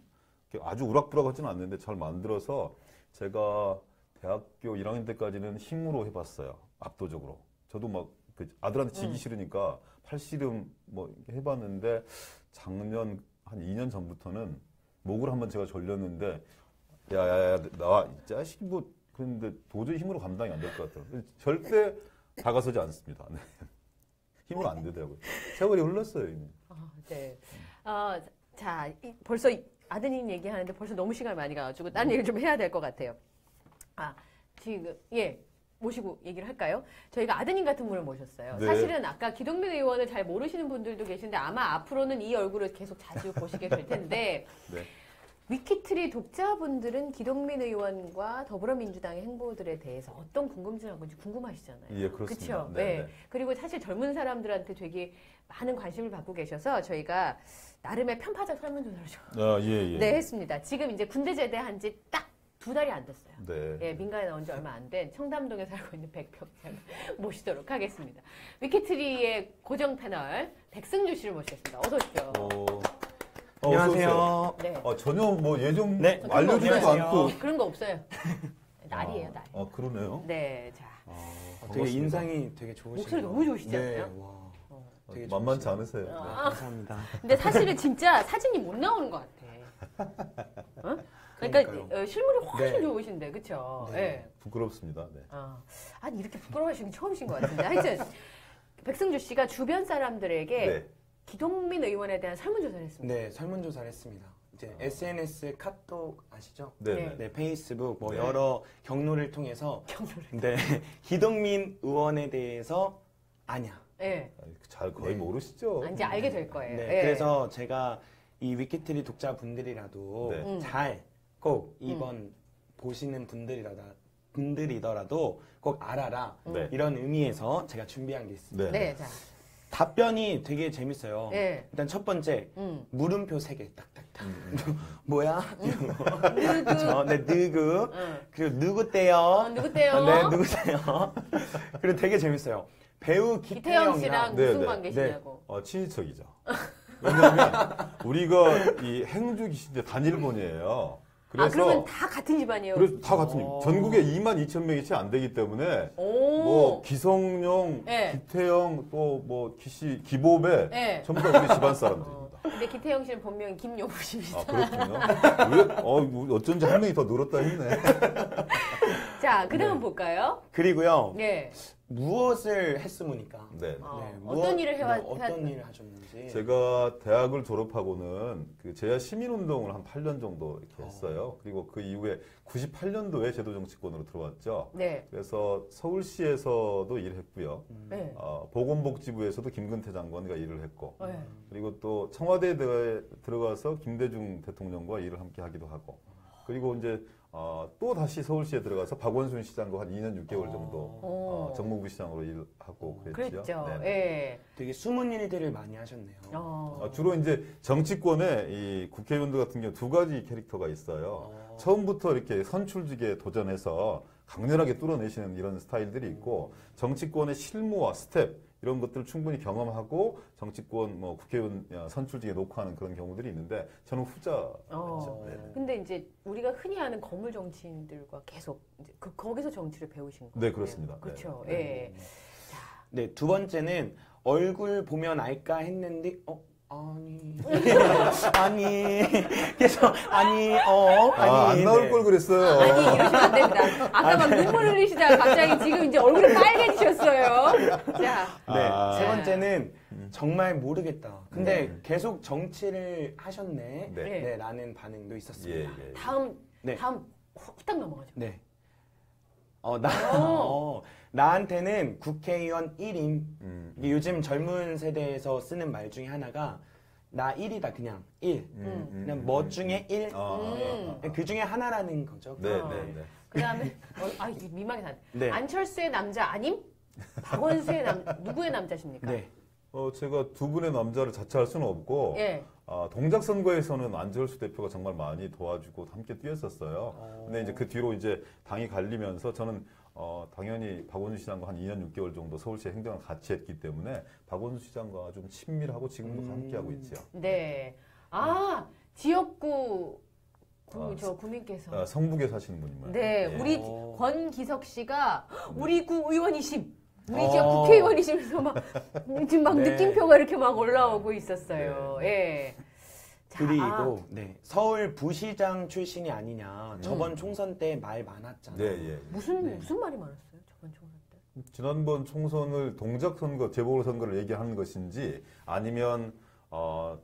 [SPEAKER 2] 아주 우락부락하지는 않는데 잘 만들어서 제가 대학교 1학년 때까지는 힘으로 해봤어요. 압도적으로. 저도 막 그 아들한테 지기 싫으니까 팔씨름 뭐 해봤는데 작년 한 2년 전부터는 목을 한번 제가 졸렸는데 야야야 나와 이 자식이 뭐 그런데 도저히 힘으로 감당이 안 될 것 같아요. 절대 다가서지 않습니다. 네. 힘으로 안 되더라고요. 세월이 흘렀어요 이미.
[SPEAKER 1] 네. 자 벌써 아드님 얘기하는데 벌써 너무 시간이 많이 가가지고 딴 얘기를 좀 해야 될 것 같아요. 지금 모시고 얘기를 할까요? 저희가 아드님 같은 분을 모셨어요.
[SPEAKER 2] 네.
[SPEAKER 1] 사실은 아까 기동민 의원을 잘 모르시는 분들도 계신데 아마 앞으로는 이 얼굴을 계속 자주 보시게 될 텐데
[SPEAKER 2] 네.
[SPEAKER 1] 위키트리 독자분들은 기동민 의원과 더불어민주당의 행보들에 대해서 어떤 궁금증을 한 건지 궁금하시잖아요.
[SPEAKER 2] 예, 그렇습니다.
[SPEAKER 1] 그렇죠.
[SPEAKER 2] 네,
[SPEAKER 1] 네.
[SPEAKER 2] 네.
[SPEAKER 1] 그리고 사실 젊은 사람들한테 되게 많은 관심을 받고 계셔서 저희가 나름의 편파적 설문조사를 좀
[SPEAKER 2] 예.
[SPEAKER 1] 네, 했습니다. 지금 이제 군대 제대한 지 딱 2달이 안 됐어요.
[SPEAKER 2] 네.
[SPEAKER 1] 예, 민간에 나온 지 얼마 안 된 청담동에 살고 있는 백병장을 모시도록 하겠습니다. 위키트리의 고정 패널 백승주 씨를 모시겠습니다. 어서 오십시오.
[SPEAKER 3] 안녕하세요.
[SPEAKER 1] 네.
[SPEAKER 2] 전혀 뭐 예정
[SPEAKER 3] 네.
[SPEAKER 2] 알려주지도
[SPEAKER 3] 안녕하세요.
[SPEAKER 2] 않고.
[SPEAKER 1] 그런 거 없어요. 날이에요, 날.
[SPEAKER 2] 그러네요.
[SPEAKER 1] 네, 자.
[SPEAKER 3] 되게
[SPEAKER 2] 반갑습니다.
[SPEAKER 3] 인상이 되게 좋으시고
[SPEAKER 1] 목소리 너무 좋으시지 않아요?
[SPEAKER 3] 네, 와. 되게
[SPEAKER 2] 만만치
[SPEAKER 3] 좋으시네요.
[SPEAKER 2] 않으세요.
[SPEAKER 3] 네,
[SPEAKER 2] 네.
[SPEAKER 3] 감사합니다.
[SPEAKER 1] 근데 사실은 진짜 사진이 못 나오는 것 같아. 어? 그러니까
[SPEAKER 3] 그러니까요.
[SPEAKER 1] 실물이 훨씬
[SPEAKER 3] 네.
[SPEAKER 1] 좋으신데, 그쵸?
[SPEAKER 3] 네.
[SPEAKER 1] 네.
[SPEAKER 2] 부끄럽습니다. 네.
[SPEAKER 1] 아니, 이렇게 부끄러워하시는 게 처음이신 것 같은데. 하여튼, 백승주 씨가 주변 사람들에게
[SPEAKER 2] 네.
[SPEAKER 1] 기동민 의원에 대한 설문조사를 했습니다.
[SPEAKER 3] 네, 설문조사를 했습니다. 이제 SNS, 카톡 아시죠?
[SPEAKER 2] 네.
[SPEAKER 1] 네.
[SPEAKER 2] 네.
[SPEAKER 3] 네, 페이스북 뭐
[SPEAKER 2] 네.
[SPEAKER 3] 여러 경로를 통해서
[SPEAKER 1] 경로를.
[SPEAKER 3] 네, 기동민 의원에 대해서 아냐.
[SPEAKER 1] 네.
[SPEAKER 2] 잘 거의 모르시죠.
[SPEAKER 1] 이제 알게 될 거예요.
[SPEAKER 3] 네,
[SPEAKER 1] 네.
[SPEAKER 3] 그래서 제가 이 위키트리 독자분들이라도
[SPEAKER 2] 네.
[SPEAKER 3] 잘 꼭 이번 보시는 분들이더라도 꼭 알아라.
[SPEAKER 2] 네.
[SPEAKER 3] 이런 의미에서 제가 준비한 게 있습니다.
[SPEAKER 1] 네, 자.
[SPEAKER 3] 답변이 되게 재밌어요.
[SPEAKER 1] 네.
[SPEAKER 3] 일단 첫 번째 물음표 3개 딱딱딱. 뭐야?
[SPEAKER 1] 누구?
[SPEAKER 3] 그렇죠. 네, 누구. 그리고 누구때요?
[SPEAKER 1] 누구때요?
[SPEAKER 3] 네, 누구세요? 그리고 되게 재밌어요. 배우
[SPEAKER 1] 기태영 씨랑
[SPEAKER 3] 기태영이랑
[SPEAKER 2] 네,
[SPEAKER 1] 무슨
[SPEAKER 2] 네.
[SPEAKER 1] 관계시냐고.
[SPEAKER 2] 친인척이죠. 왜냐하면 우리가 이 행주 기시대 단일본이에요. 그래서
[SPEAKER 1] 그러면 다 같은 집안이에요?
[SPEAKER 2] 그래서 다 같은 전국에 22,000명이 채 안 되기 때문에
[SPEAKER 1] 오.
[SPEAKER 2] 뭐 기성용,
[SPEAKER 1] 네.
[SPEAKER 2] 기태영 또 뭐 기보배
[SPEAKER 1] 네.
[SPEAKER 2] 전부 다 우리 집안 사람들입니다.
[SPEAKER 1] 근데 기태영 씨는 본명이 김용우 씨입니다.
[SPEAKER 2] 그렇군요. 왜? 어쩐지 한 명이 더 늘었다 했네.
[SPEAKER 1] 자, 그 다음
[SPEAKER 3] 네.
[SPEAKER 1] 볼까요?
[SPEAKER 3] 그리고요.
[SPEAKER 1] 네.
[SPEAKER 3] 무엇을 했으니까.
[SPEAKER 2] 네.
[SPEAKER 1] 어떤 일을
[SPEAKER 3] 어떤 일을 하셨는지.
[SPEAKER 2] 제가 대학을 졸업하고는 그 제야 시민운동을 한 8년 정도 이렇게 했어요. 그리고 그 이후에 98년도에 제도정치권으로 들어왔죠.
[SPEAKER 1] 네.
[SPEAKER 2] 그래서 서울시에서도 일했고요.
[SPEAKER 1] 네.
[SPEAKER 2] 보건복지부에서도 김근태 장관과 일을 했고,
[SPEAKER 1] 네.
[SPEAKER 2] 그리고 또 청와대에 들어가서 김대중 대통령과 일을 함께 하기도 하고, 그리고 이제 또 다시 서울시에 들어가서 박원순 시장과 한 2년 6개월 정도 정무부 시장으로 일하고 그랬죠.
[SPEAKER 1] 그랬죠.
[SPEAKER 2] 네.
[SPEAKER 1] 예.
[SPEAKER 3] 되게 숨은 일들을 많이 하셨네요.
[SPEAKER 2] 주로 이제 정치권에 이 국회의원들 같은 경우 두 가지 캐릭터가 있어요. 처음부터 이렇게 선출직에 도전해서 강렬하게 뚫어내시는 이런 스타일들이 있고, 정치권의 실무와 스텝 이런 것들을 충분히 경험하고 정치권 뭐 국회의원 선출직에 놓고 하는 그런 경우들이 있는데 저는 후자였죠. 네.
[SPEAKER 1] 근데 이제 우리가 흔히 아는 거물 정치인들과 계속 이제 거기서 정치를 배우신 거예요.
[SPEAKER 2] 네, 그렇습니다.
[SPEAKER 1] 그렇죠.
[SPEAKER 2] 네.
[SPEAKER 1] 예.
[SPEAKER 3] 네, 두 번째는 얼굴 보면 알까 했는데 아니 아니 계속 아니
[SPEAKER 2] 안 나올
[SPEAKER 3] 네.
[SPEAKER 2] 걸 그랬어요.
[SPEAKER 1] 아니 이러시면 안 됩니다. 아까 막 눈물 흘리시다가 갑자기 지금 이제 얼굴이 빨개지셨어요. 자,
[SPEAKER 3] 네, 세 번째는 정말 모르겠다. 근데
[SPEAKER 2] 네.
[SPEAKER 3] 계속 정치를 하셨네.
[SPEAKER 2] 네.
[SPEAKER 3] 네, 라는 반응도 있었습니다.
[SPEAKER 2] 예.
[SPEAKER 1] 다음
[SPEAKER 3] 네.
[SPEAKER 1] 후딱 넘어가죠.
[SPEAKER 3] 네. 나한테는 국회의원 1임. 이게 요즘 젊은 세대에서 쓰는 말 중에 하나가 나 1이다 그냥 1. 그냥 뭐 중에 1. 그 중에 하나라는 거죠.
[SPEAKER 2] 네.
[SPEAKER 1] 그 다음에 이게 민망해 산.
[SPEAKER 3] 네.
[SPEAKER 1] 안철수의 남자 아님? 박원수의 누구의 남자십니까?
[SPEAKER 3] 네.
[SPEAKER 2] 제가 두 분의 남자를 자처할 수는 없고,
[SPEAKER 1] 예.
[SPEAKER 2] 동작 선거에서는 안철수 대표가 정말 많이 도와주고 함께 뛰었었어요. 근데 이제 그 뒤로 이제 당이 갈리면서 저는 당연히 박원순 시장과 한 2년 6개월 정도 서울시 행정을 같이 했기 때문에 박원순 시장과 좀 친밀하고 지금도 함께 하고 있죠.
[SPEAKER 1] 네. 지역구 구민께서
[SPEAKER 2] 성북에 사시는 분이면.
[SPEAKER 1] 네,
[SPEAKER 2] 예.
[SPEAKER 1] 우리 권기석 씨가 우리 구 의원이심, 우리 지역 국회의원이시면서 막 지금 막
[SPEAKER 3] 네.
[SPEAKER 1] 느낌표가 이렇게 막 올라오고 있었어요. 예. 자,
[SPEAKER 3] 그리고 네, 서울 부시장 출신이 아니냐. 저번 총선 때 말 많았잖아요.
[SPEAKER 2] 네.
[SPEAKER 1] 무슨 말이 많았어요? 저번 총선 때?
[SPEAKER 2] 지난번 총선을 동작 선거, 재보궐선거를 얘기하는 것인지 아니면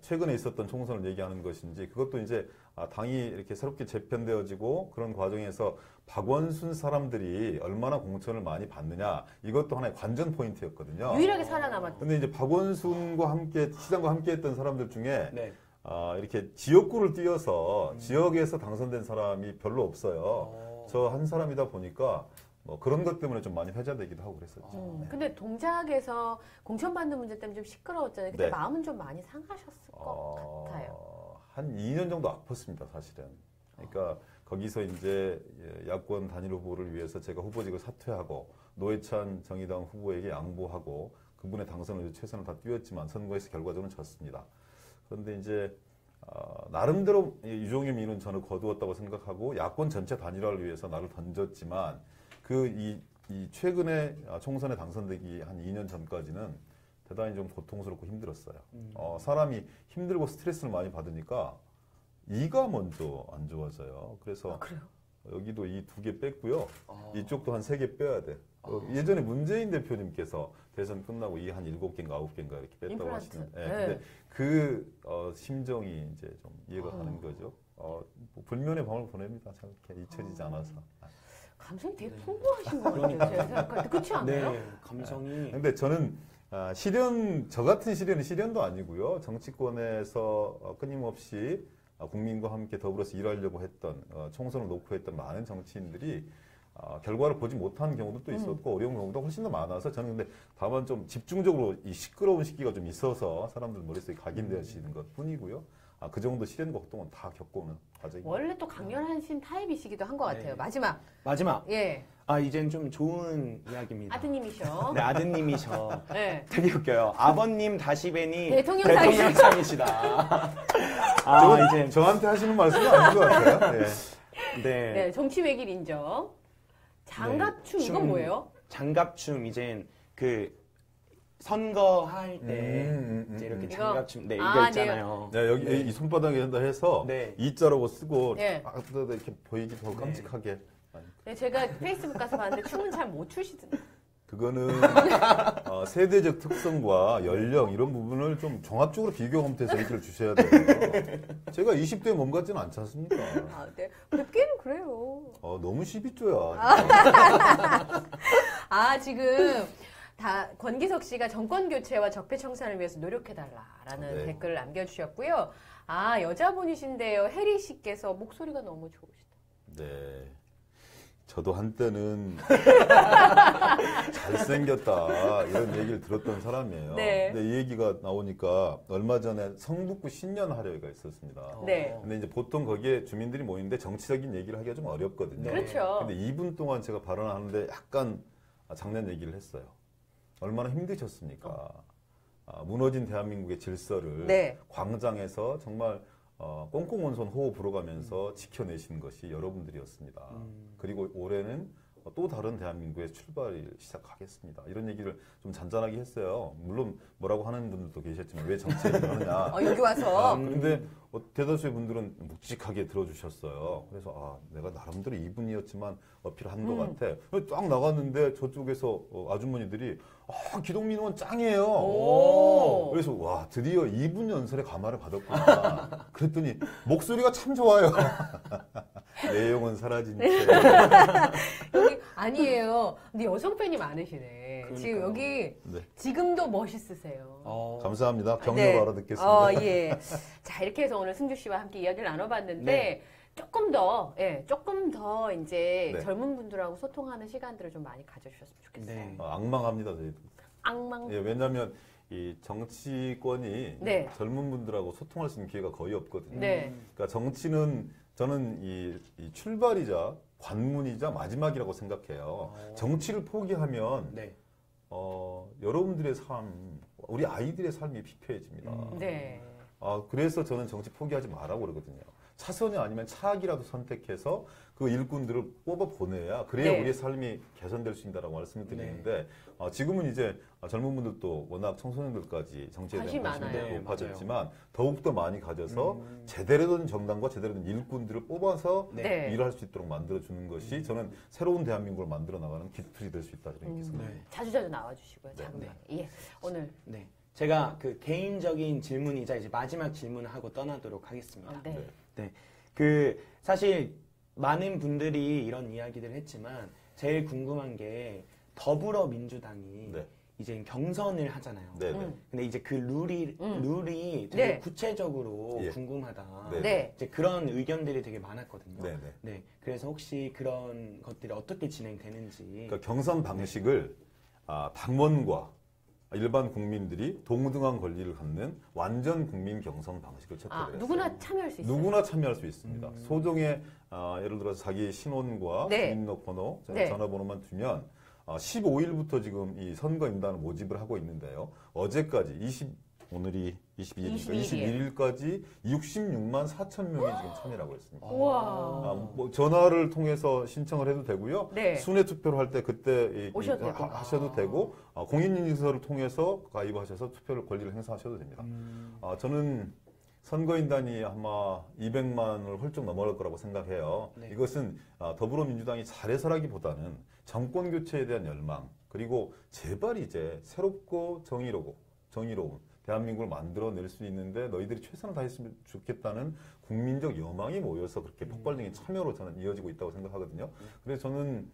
[SPEAKER 2] 최근에 있었던 총선을 얘기하는 것인지, 그것도 이제 당이 이렇게 새롭게 재편되어지고 그런 과정에서 박원순 사람들이 얼마나 공천을 많이 받느냐, 이것도 하나의 관전 포인트였거든요.
[SPEAKER 1] 유일하게 살아남았던.
[SPEAKER 2] 근데 이제 박원순과 함께, 시장과 함께 했던 사람들 중에
[SPEAKER 3] 네.
[SPEAKER 2] 이렇게 지역구를 띄어서 지역에서 당선된 사람이 별로 없어요. 저 한 사람이다 보니까 뭐 그런 것 때문에 좀 많이 회자되기도 하고 그랬었죠. 네.
[SPEAKER 1] 근데 동작에서 공천 받는 문제 때문에 좀 시끄러웠잖아요. 그때
[SPEAKER 2] 네.
[SPEAKER 1] 마음은 좀 많이 상하셨을 것 같아요.
[SPEAKER 2] 한 2년 정도 아팠습니다, 사실은. 그러니까 거기서 이제 야권 단일 후보를 위해서 제가 후보직을 사퇴하고 노회찬 정의당 후보에게 양보하고 그분의 당선을 위해 최선을 다 뛰었지만 선거에서 결과적으로 졌습니다. 그런데 이제 나름대로 유종의 미는 저는 거두었다고 생각하고 야권 전체 단일화를 위해서 나를 던졌지만 이 최근에 총선에 당선되기 한 2년 전까지는 대단히 좀 고통스럽고 힘들었어요. 사람이 힘들고 스트레스를 많이 받으니까 이가 먼저 안 좋아져요. 그래서
[SPEAKER 1] 그래요?
[SPEAKER 2] 여기도 이 2개 뺐고요. 이쪽도 한 3개 빼야 돼. 예전에 문재인 대표님께서 대선 끝나고 이 한 7개인가 9개인가 이렇게 뺐다고
[SPEAKER 1] 임플란트.
[SPEAKER 2] 하시는.
[SPEAKER 1] 네.
[SPEAKER 2] 근데 그 심정이 이제 좀 이해가 가는 거죠. 뭐 불면의 밤을 보냅니다. 저렇게 잊혀지지 않아서.
[SPEAKER 1] 감성이 되게 풍부하신 것 같아요. 제가 생각할 때. 그렇지 않아요?
[SPEAKER 3] 네, 감성이.
[SPEAKER 2] 근데 저는 저 같은 시련은 시련도 아니고요. 정치권에서 끊임없이 국민과 함께 더불어서 일하려고 했던, 총선을 놓고 했던 많은 정치인들이 결과를 보지 못한 경우도 있었고 어려운 경우도 훨씬 더 많아서 저는 근데 다만 좀 집중적으로 이 시끄러운 시기가 좀 있어서 사람들 머릿속에 각인되어지는 것 뿐이고요. 그 정도 시련과 고통은 다 겪어오는 과정입니다.
[SPEAKER 1] 원래 또 강렬하신 타입이시기도 한 것 같아요.
[SPEAKER 3] 네.
[SPEAKER 1] 마지막. 예.
[SPEAKER 3] 이젠 좀 좋은 이야기입니다.
[SPEAKER 1] 아드님이셔.
[SPEAKER 3] 네, 아드님이셔.
[SPEAKER 1] 네.
[SPEAKER 3] 되게 웃겨요. 아버님 다시 뵈니
[SPEAKER 1] 대통령상이시다.
[SPEAKER 3] 이제
[SPEAKER 2] 저한테 하시는 말씀은 아닌 것 같아요. 네.
[SPEAKER 3] 네.
[SPEAKER 1] 네, 정치 외길 인정. 장갑춤
[SPEAKER 3] 네,
[SPEAKER 1] 이건 뭐예요?
[SPEAKER 3] 장갑춤 이젠 그 선거할 때 이제 이렇게
[SPEAKER 1] 이거?
[SPEAKER 3] 장갑춤 이거
[SPEAKER 1] 네.
[SPEAKER 3] 있잖아요.
[SPEAKER 2] 네, 여기 이 손바닥에 한다 해서
[SPEAKER 3] 네.
[SPEAKER 2] 이자라고 쓰고
[SPEAKER 1] 네.
[SPEAKER 2] 이렇게 보이기도 하고 깜찍하게
[SPEAKER 1] 네, 제가 페이스북 가서 봤는데 춤은 잘 못 추시던데.
[SPEAKER 2] 그거는 세대적 특성과 연령 이런 부분을 좀 종합적으로 비교 검토해서 얘기를 주셔야 돼요. 제가 20대 몸 같지는 않지 않습니까?
[SPEAKER 1] 아, 네. 뵙기는 그래요.
[SPEAKER 2] 너무 12조야.
[SPEAKER 1] 아, 지금 다 권기석 씨가 정권 교체와 적폐 청산을 위해서 노력해달라라는
[SPEAKER 2] 네.
[SPEAKER 1] 댓글을 남겨주셨고요. 아, 여자분이신데요. 혜리 씨께서 목소리가 너무 좋으시다.
[SPEAKER 2] 네. 저도 한때는 잘생겼다 이런 얘기를 들었던 사람이에요.
[SPEAKER 1] 네.
[SPEAKER 2] 근데 이 얘기가 나오니까 얼마 전에 성북구 신년 하려가 있었습니다.
[SPEAKER 1] 네.
[SPEAKER 2] 근데 이제 보통 거기에 주민들이 모이는데 정치적인 얘기를 하기가 좀 어렵거든요.
[SPEAKER 1] 그렇죠.
[SPEAKER 2] 근데 2분 동안 제가 발언하는데 약간 장난 얘기를 했어요. 얼마나 힘드셨습니까? 무너진 대한민국의 질서를
[SPEAKER 1] 네.
[SPEAKER 2] 광장에서 정말 꽁꽁온손 호흡 불어가면서 지켜내신 것이 여러분들이었습니다. 그리고 올해는 또 다른 대한민국의 출발을 시작하겠습니다. 이런 얘기를 좀 잔잔하게 했어요. 물론 뭐라고 하는 분들도 계셨지만 왜 정치 얘기를 하느냐.
[SPEAKER 1] 여기 와서.
[SPEAKER 2] 그런데 대다수의 분들은 묵직하게 들어주셨어요. 그래서 내가 나름대로 2분이었지만 어필한 것 같아. 쫙 나갔는데 저쪽에서 아주머니들이 기동민 의원 짱이에요.
[SPEAKER 1] 오.
[SPEAKER 2] 그래서 와 드디어 2분 연설의 감화를 받았구나. 그랬더니 목소리가 참 좋아요. 내용은 사라진 채.
[SPEAKER 1] 여기 아니에요. 근데 여성 팬이 많으시네.
[SPEAKER 3] 그러니까요.
[SPEAKER 1] 지금 여기
[SPEAKER 2] 네.
[SPEAKER 1] 지금도 멋있으세요.
[SPEAKER 2] 감사합니다. 격려
[SPEAKER 1] 네.
[SPEAKER 2] 알아듣겠습니다.
[SPEAKER 1] 예. 자, 이렇게 해서 오늘 승주 씨와 함께 이야기를 나눠봤는데
[SPEAKER 3] 네.
[SPEAKER 1] 조금 더 이제
[SPEAKER 2] 네.
[SPEAKER 1] 젊은 분들하고 소통하는 시간들을 좀 많이 가져주셨으면 좋겠어요.
[SPEAKER 3] 네.
[SPEAKER 2] 악망합니다. 저희도.
[SPEAKER 1] 악망.
[SPEAKER 2] 예, 왜냐하면 이 정치권이
[SPEAKER 1] 네.
[SPEAKER 2] 젊은 분들하고 소통할 수 있는 기회가 거의 없거든요.
[SPEAKER 1] 네.
[SPEAKER 2] 그러니까 정치는 저는 이 출발이자 관문이자 마지막이라고 생각해요. 정치를 포기하면
[SPEAKER 3] 네.
[SPEAKER 2] 여러분들의 삶, 우리 아이들의 삶이 피폐해집니다.
[SPEAKER 1] 네.
[SPEAKER 2] 그래서 저는 정치 포기하지 말라고 그러거든요. 차선이 아니면 차악이라도 선택해서 그 일꾼들을 뽑아 보내야 그래야
[SPEAKER 1] 네.
[SPEAKER 2] 우리의 삶이 개선될 수 있다라고 말씀을 드리는데 지금은 이제 젊은 분들도 워낙 청소년들까지 정치에 대한
[SPEAKER 1] 관심이
[SPEAKER 2] 관심이
[SPEAKER 1] 많아요.
[SPEAKER 2] 높아졌지만 더욱더 많이 가져서 제대로 된 정당과 제대로 된 일꾼들을 뽑아서
[SPEAKER 1] 네.
[SPEAKER 2] 일을 할 수 있도록 만들어주는 것이 저는 새로운 대한민국을 만들어 나가는 기틀이 될 수 있다 이렇게 생각합니다.
[SPEAKER 3] 네.
[SPEAKER 1] 자주자주 나와주시고요.
[SPEAKER 2] 네.
[SPEAKER 1] 작은 방에. 예. 오늘.
[SPEAKER 3] 네. 제가 그 개인적인 질문이자 이제 마지막 질문을 하고 떠나도록 하겠습니다.
[SPEAKER 1] 네.
[SPEAKER 3] 네. 사실 많은 분들이 이런 이야기들을 했지만 제일 궁금한 게 더불어민주당이
[SPEAKER 2] 네.
[SPEAKER 3] 이제 경선을 하잖아요.
[SPEAKER 2] 네, 네.
[SPEAKER 3] 근데 이제 그 룰이 되게
[SPEAKER 1] 네.
[SPEAKER 3] 구체적으로
[SPEAKER 2] 예.
[SPEAKER 3] 궁금하다.
[SPEAKER 2] 네.
[SPEAKER 1] 네.
[SPEAKER 3] 이제 그런 의견들이 되게 많았거든요.
[SPEAKER 2] 네, 네.
[SPEAKER 3] 네. 그래서 혹시 그런 것들이 어떻게 진행되는지.
[SPEAKER 2] 그러니까 경선 방식을 당원과 일반 국민들이 동등한 권리를 갖는 완전 국민 경선 방식을 채택을 했어요.
[SPEAKER 1] 누구나 참여할 수 있어요.
[SPEAKER 2] 누구나 참여할 수 있습니다. 소정의 예를 들어서 자기 신원과
[SPEAKER 1] 네.
[SPEAKER 2] 주민등록번호,
[SPEAKER 1] 네.
[SPEAKER 2] 전화번호만 두면 15일부터 지금 이 선거인단을 모집을 하고 있는데요. 어제까지 오늘이 22일까지 66만 4천 명이 지금 참여하고 있습니다.
[SPEAKER 1] 우와.
[SPEAKER 2] 전화를 통해서 신청을 해도 되고요.
[SPEAKER 1] 네.
[SPEAKER 2] 순회 투표를 할 때 그때
[SPEAKER 1] 오셔도 되고.
[SPEAKER 2] 하셔도 되고 공인인증서를 통해서 가입하셔서 투표를 권리를 행사하셔도 됩니다. 저는 선거인단이 아마 200만을 훌쩍 넘어갈 거라고 생각해요.
[SPEAKER 3] 네.
[SPEAKER 2] 이것은 더불어민주당이 잘해서라기보다는 정권 교체에 대한 열망 그리고 제발 이제 새롭고 정의로운 대한민국을 만들어낼 수 있는데 너희들이 최선을 다했으면 좋겠다는 국민적 여망이 모여서 그렇게 폭발적인 참여로 저는 이어지고 있다고 생각하거든요. 그래서 저는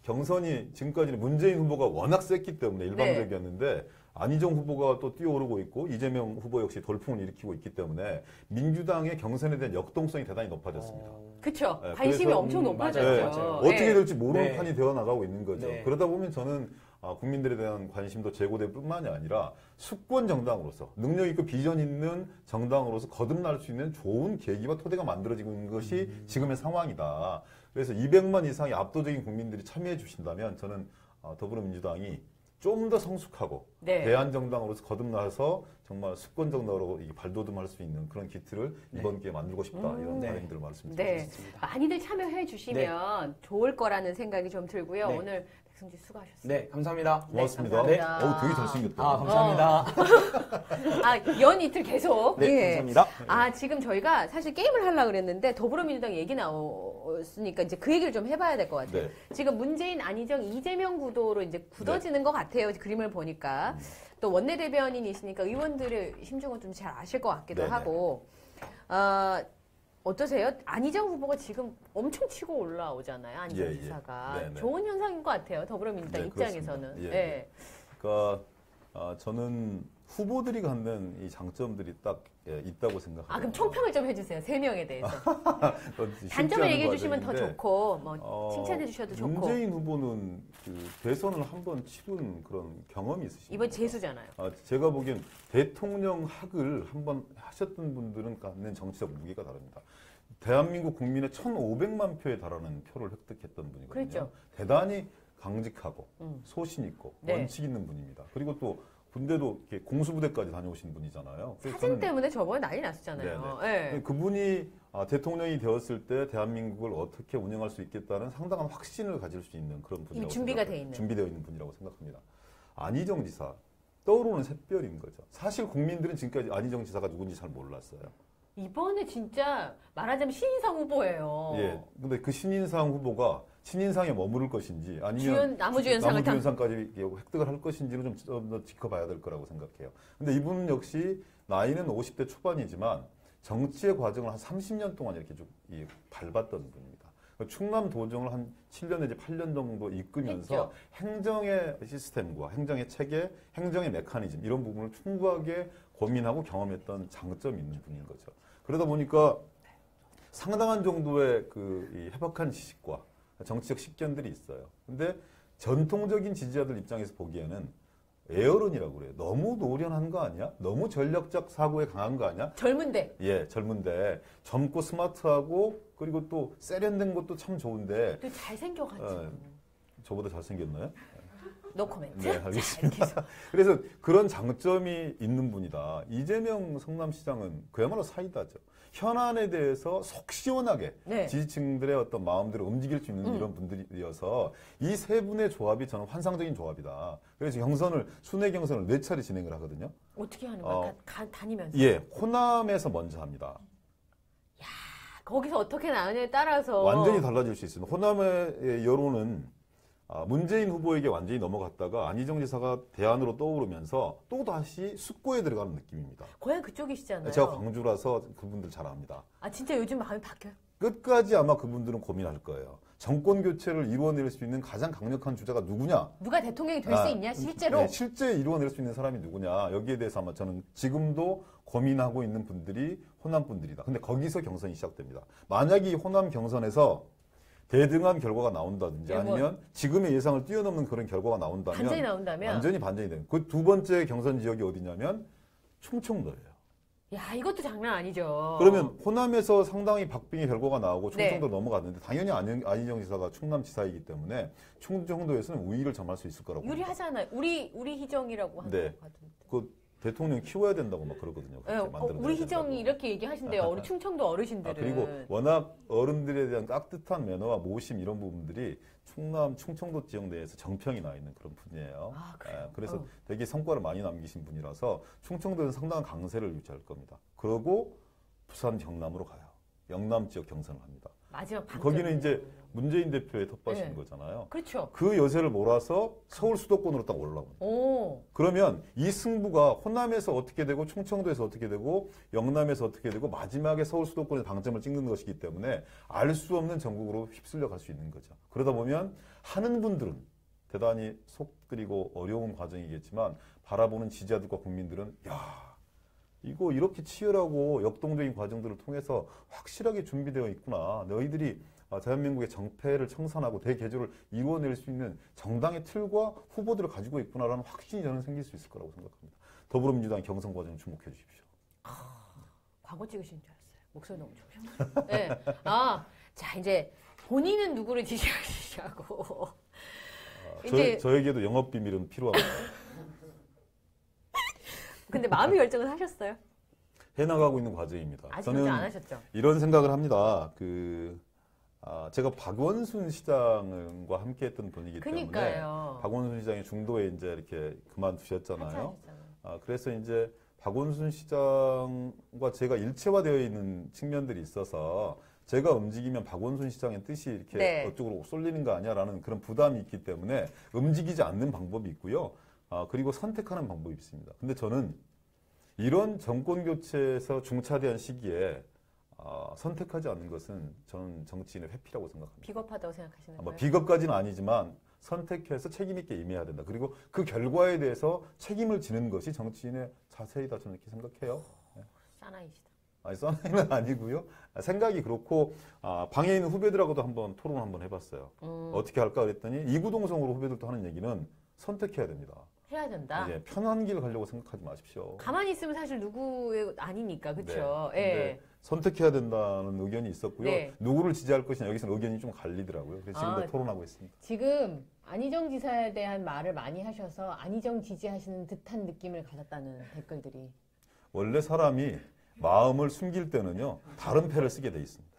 [SPEAKER 2] 경선이 지금까지는 문재인 후보가 워낙 셌기 때문에 일방적이었는데 안희정 후보가 또 뛰어오르고 있고 이재명 후보 역시 돌풍을 일으키고 있기 때문에 민주당의 경선에 대한 역동성이 대단히 높아졌습니다.
[SPEAKER 1] 그쵸.
[SPEAKER 2] 네,
[SPEAKER 1] 관심이
[SPEAKER 2] 그래서,
[SPEAKER 1] 엄청 높아졌죠.
[SPEAKER 3] 맞아요.
[SPEAKER 2] 어떻게
[SPEAKER 1] 네.
[SPEAKER 2] 될지 모르는
[SPEAKER 3] 네.
[SPEAKER 2] 판이 되어 나가고 있는 거죠.
[SPEAKER 3] 네.
[SPEAKER 2] 그러다 보면 저는 국민들에 대한 관심도 제고될 뿐만이 아니라 수권 정당으로서 능력 있고 비전 있는 정당으로서 거듭날 수 있는 좋은 계기와 토대가 만들어지고 있는 것이 지금의 상황이다. 그래서 200만 이상의 압도적인 국민들이 참여해 주신다면 저는 더불어민주당이 좀 더 성숙하고
[SPEAKER 1] 네.
[SPEAKER 2] 대한정당으로서 거듭나서 정말 수권 정당으로 발돋움할 수 있는 그런 기틀을 이번 기회에 만들고 싶다 이런
[SPEAKER 3] 네.
[SPEAKER 2] 바람들을 말씀드리겠습니다.
[SPEAKER 1] 네. 많이들 참여해 주시면 좋을 거라는 생각이 좀 들고요.
[SPEAKER 3] 네.
[SPEAKER 1] 오늘 백승지 수고하셨습니다.
[SPEAKER 3] 네, 감사합니다.
[SPEAKER 2] 고맙습니다.
[SPEAKER 1] 네, 감사합니다.
[SPEAKER 2] 되게 잘생겼다.
[SPEAKER 3] 감사합니다.
[SPEAKER 1] 연 이틀 계속.
[SPEAKER 3] 네,
[SPEAKER 1] 예.
[SPEAKER 3] 감사합니다.
[SPEAKER 1] 지금 저희가 사실 게임을 하려고 그랬는데 더불어민주당 얘기 나왔으니까 이제 그 얘기를 좀 해봐야 될 것 같아요.
[SPEAKER 2] 네.
[SPEAKER 1] 지금 문재인, 안희정, 이재명 구도로 이제 굳어지는 것 같아요. 그림을 보니까. 또 원내대변인이시니까 의원들의 심정은 좀 잘 아실 것 같기도
[SPEAKER 2] 네네.
[SPEAKER 1] 하고. 어떠세요? 안희정 후보가 지금 엄청 치고 올라오잖아요. 안희정
[SPEAKER 2] 예,
[SPEAKER 1] 지사가.
[SPEAKER 2] 네네.
[SPEAKER 1] 좋은 현상인 것 같아요. 더불어민주당
[SPEAKER 2] 네,
[SPEAKER 1] 입장에서는.
[SPEAKER 2] 그렇습니다. 예. 그러니까 저는 후보들이 갖는 이 장점들이 딱 있다고 생각합니다.
[SPEAKER 1] 그럼 총평을 좀 해주세요. 세 명에 대해서.
[SPEAKER 2] 쉽지
[SPEAKER 1] 단점을
[SPEAKER 2] 않은
[SPEAKER 1] 얘기해 주시면 더
[SPEAKER 2] 과정인데,
[SPEAKER 1] 좋고, 뭐 칭찬해 주셔도 좋고.
[SPEAKER 2] 문재인 후보는 그 대선을 한번 치른 그런 경험이 있으십니다.
[SPEAKER 1] 이번 재수잖아요.
[SPEAKER 2] 제가 보기엔 대통령 학을 한번 하셨던 분들은 갖는 정치적 무게가 다릅니다. 대한민국 국민의 1,500만 표에 달하는 표를 획득했던 분이거든요.
[SPEAKER 1] 그렇죠.
[SPEAKER 2] 대단히 강직하고 소신 있고
[SPEAKER 1] 네.
[SPEAKER 2] 원칙 있는 분입니다. 그리고 또 군대도 이렇게 공수부대까지 다녀오신 분이잖아요. 그래서
[SPEAKER 1] 사진
[SPEAKER 2] 저는
[SPEAKER 1] 때문에 저번에 난리 났었잖아요. 네.
[SPEAKER 2] 그분이 대통령이 되었을 때 대한민국을 어떻게 운영할 수 있겠다는 상당한 확신을 가질 수 있는 그런 분이라고
[SPEAKER 1] 준비가 돼 있는.
[SPEAKER 2] 준비되어 있는 분이라고 생각합니다. 안희정 지사 떠오르는 샛별인 거죠. 사실 국민들은 지금까지 안희정 지사가 누군지 잘 몰랐어요.
[SPEAKER 1] 이번에 진짜 말하자면 신인상 후보예요.
[SPEAKER 2] 예. 근데 그 신인상 후보가 신인상에 머무를 것인지 아니면
[SPEAKER 1] 나무주연상까지
[SPEAKER 2] 획득을 할 것인지는 좀 더 지켜봐야 될 거라고 생각해요. 근데 이분 역시 나이는 50대 초반이지만 정치의 과정을 한 30년 동안 이렇게 쭉 밟았던 분입니다. 충남 도정을 한 7년 내지 8년 정도 이끌면서
[SPEAKER 1] 했죠.
[SPEAKER 2] 행정의 시스템과 행정의 체계, 행정의 메커니즘 이런 부분을 충분하게 고민하고 경험했던 장점이 있는 분인 거죠. 그러다 보니까 상당한 정도의 이 해박한 지식과 정치적 식견들이 있어요. 근데 전통적인 지지자들 입장에서 보기에는 애어른이라고 그래요. 너무 노련한 거 아니야? 너무 전략적 사고에 강한 거 아니야?
[SPEAKER 1] 젊은데.
[SPEAKER 2] 예, 젊은데 젊고 스마트하고 그리고 또 세련된 것도 참 좋은데
[SPEAKER 1] 또 잘생겨가지고.
[SPEAKER 2] 저보다 잘생겼나요?
[SPEAKER 1] 노 코멘트.
[SPEAKER 2] 네, 알겠습니다. 그래서 그런 장점이 있는 분이다. 이재명 성남시장은 그야말로 사이다죠. 현안에 대해서 속 시원하게
[SPEAKER 1] 네.
[SPEAKER 2] 지지층들의 어떤 마음들을 움직일 수 있는 이런 분들이어서 이 세 분의 조합이 저는 환상적인 조합이다. 그래서 순회 경선을 4차례 진행을 하거든요.
[SPEAKER 1] 어떻게 하는 거야? 다니면서.
[SPEAKER 2] 예, 호남에서 먼저 합니다.
[SPEAKER 1] 거기서 어떻게 나느냐에 따라서
[SPEAKER 2] 완전히 달라질 수 있습니다. 호남의 여론은 문재인 후보에게 완전히 넘어갔다가 안희정 지사가 대안으로 떠오르면서 또다시 숙고에 들어가는 느낌입니다.
[SPEAKER 1] 고향 그쪽이시잖아요.
[SPEAKER 2] 제가 광주라서 그분들 잘 압니다.
[SPEAKER 1] 진짜 요즘 마음이 바뀌어요?
[SPEAKER 2] 끝까지 아마 그분들은 고민할 거예요. 정권 교체를 이루어낼 수 있는 가장 강력한 주자가 누구냐?
[SPEAKER 1] 누가 대통령이 될 수 있냐, 실제로?
[SPEAKER 2] 네, 실제 이루어낼 수 있는 사람이 누구냐? 여기에 대해서 아마 저는 지금도 고민하고 있는 분들이 호남 분들이다. 근데 거기서 경선이 시작됩니다. 만약에 이 호남 경선에서 대등한 결과가 나온다든지 아니면 지금의 예상을 뛰어넘는 그런 결과가 나온다면
[SPEAKER 1] 반전이 나온다면
[SPEAKER 2] 완전히 반전이 되는. 그 두 번째 경선 지역이 어디냐면 충청도예요.
[SPEAKER 1] 야, 이것도 장난 아니죠.
[SPEAKER 2] 그러면 호남에서 상당히 박빙의 결과가 나오고 충청도
[SPEAKER 1] 네.
[SPEAKER 2] 넘어갔는데 당연히 안희정 지사가 충남지사이기 때문에 충청도에서는 우위를 점할 수 있을 거라고
[SPEAKER 1] 유리하잖아요. 우리 희정이라고 하는
[SPEAKER 2] 네.
[SPEAKER 1] 것 같은데.
[SPEAKER 2] 그 대통령 키워야 된다고 막 그러거든요.
[SPEAKER 1] 우리 희정이 이렇게 얘기하신대요. 우리 충청도 어르신들은.
[SPEAKER 2] 그리고 워낙 어른들에 대한 깍듯한 매너와 모심 이런 부분들이 충청도 지역 내에서 정평이 나 있는 그런 분이에요.
[SPEAKER 1] 그래요?
[SPEAKER 2] 그래서 되게 성과를 많이 남기신 분이라서 충청도에는 상당한 강세를 유지할 겁니다. 그러고 부산 경남으로 가요. 영남 지역 경선을 합니다.
[SPEAKER 1] 마지막 방점.
[SPEAKER 2] 거기는 이제 문재인 대표의 텃밭인
[SPEAKER 1] 네.
[SPEAKER 2] 거잖아요.
[SPEAKER 1] 그렇죠.
[SPEAKER 2] 그 여세를 몰아서 서울 수도권으로 딱 올라옵니다.
[SPEAKER 1] 오.
[SPEAKER 2] 그러면 이 승부가 호남에서 어떻게 되고 충청도에서 어떻게 되고 영남에서 어떻게 되고 마지막에 서울 수도권에 방점을 찍는 것이기 때문에 알 수 없는 전국으로 휩쓸려 갈 수 있는 거죠. 그러다 보면 하는 분들은 대단히 속 끓이고 어려운 과정이겠지만 바라보는 지지자들과 국민들은 이거 이렇게 치열하고 역동적인 과정들을 통해서 확실하게 준비되어 있구나. 너희들이 대한민국의 정패를 청산하고 대개조를 이루어낼 수 있는 정당의 틀과 후보들을 가지고 있구나라는 확신이 저는 생길 수 있을 거라고 생각합니다. 더불어민주당 경선 과정 주목해 주십시오.
[SPEAKER 1] 광고 찍으신 줄 알았어요. 목소리 너무 좋으셔. 네. 자, 이제 본인은 누구를 지지하시냐고.
[SPEAKER 2] 저에게도 영업 비밀은 필요합니다.
[SPEAKER 1] 근데 마음의 결정은 하셨어요?
[SPEAKER 2] 해나가고 있는 과정입니다.
[SPEAKER 1] 아직
[SPEAKER 2] 저는
[SPEAKER 1] 안 하셨죠?
[SPEAKER 2] 이런 생각을 합니다. 제가 박원순 시장과 함께했던 분이기
[SPEAKER 1] 그러니까요.
[SPEAKER 2] 때문에 박원순 시장이 중도에 이제 이렇게 그만두셨잖아요. 그래서 이제 박원순 시장과 제가 일체화되어 있는 측면들이 있어서 제가 움직이면 박원순 시장의 뜻이 이렇게
[SPEAKER 1] 네.
[SPEAKER 2] 어쪽으로 쏠리는 거 아니야라는 그런 부담이 있기 때문에 움직이지 않는 방법이 있고요. 그리고 선택하는 방법이 있습니다. 근데 저는 이런 정권 교체에서 중차대한 시기에 선택하지 않는 것은 저는 정치인의 회피라고 생각합니다.
[SPEAKER 1] 비겁하다고 생각하시는
[SPEAKER 2] 뭐
[SPEAKER 1] 거예요?
[SPEAKER 2] 비겁까지는 아니지만 선택해서 책임 있게 임해야 된다. 그리고 그 결과에 대해서 책임을 지는 것이 정치인의 자세이다 저는 이렇게 생각해요.
[SPEAKER 1] 사나이시다.
[SPEAKER 2] 아니, 써나이는 아니고요. 생각이 그렇고 방에 있는 후배들하고도 한번 토론을 한번 해봤어요. 어떻게 할까 그랬더니 이구동성으로 후배들도 하는 얘기는 선택해야 됩니다.
[SPEAKER 1] 해야 된다.
[SPEAKER 2] 이제 편한 길 가려고 생각하지 마십시오.
[SPEAKER 1] 가만히 있으면 사실 누구의 아니니까 그렇죠.
[SPEAKER 2] 네. 근데 선택해야 된다는 의견이 있었고요.
[SPEAKER 1] 네.
[SPEAKER 2] 누구를 지지할 것이냐 여기서 의견이 좀 갈리더라고요. 그래서 지금도 토론하고 있습니다.
[SPEAKER 1] 지금 안희정 지사에 대한 말을 많이 하셔서 안희정 지지하시는 듯한 느낌을 가졌다는 댓글들이.
[SPEAKER 2] 원래 사람이 마음을 숨길 때는요 다른 패를 쓰게 돼 있습니다.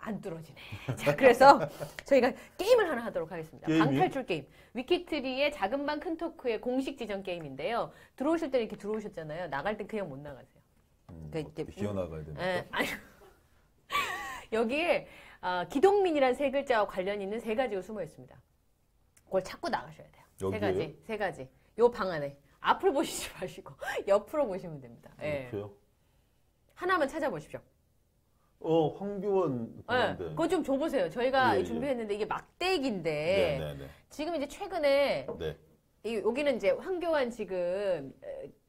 [SPEAKER 1] 안 뚫어지네. 자, 그래서 저희가 게임을 하나 하도록 하겠습니다.
[SPEAKER 2] 게임이요?
[SPEAKER 1] 방탈출 게임. 위키트리의 작은 방 큰 토크의 공식 지정 게임인데요. 들어오실 때 이렇게 들어오셨잖아요. 나갈 때 그냥 못 나가세요.
[SPEAKER 2] 어떻게 기어나가야 됩니까?
[SPEAKER 1] 아니, 여기에 기동민이라는 세 글자와 관련 있는 세 가지가 숨어 있습니다. 그걸 찾고 나가셔야 돼요.
[SPEAKER 2] 여기에요?
[SPEAKER 1] 세 가지. 요 방 안에. 앞을 보시지 마시고 옆으로 보시면 됩니다. 예.
[SPEAKER 2] 이렇게요?
[SPEAKER 1] 하나만 찾아보십시오.
[SPEAKER 2] 황교안
[SPEAKER 1] 네, 그거 좀 줘보세요. 저희가
[SPEAKER 2] 예, 예.
[SPEAKER 1] 준비했는데 이게 막대기인데
[SPEAKER 2] 네.
[SPEAKER 1] 지금 이제 최근에
[SPEAKER 2] 네.
[SPEAKER 1] 여기는 이제 황교안 지금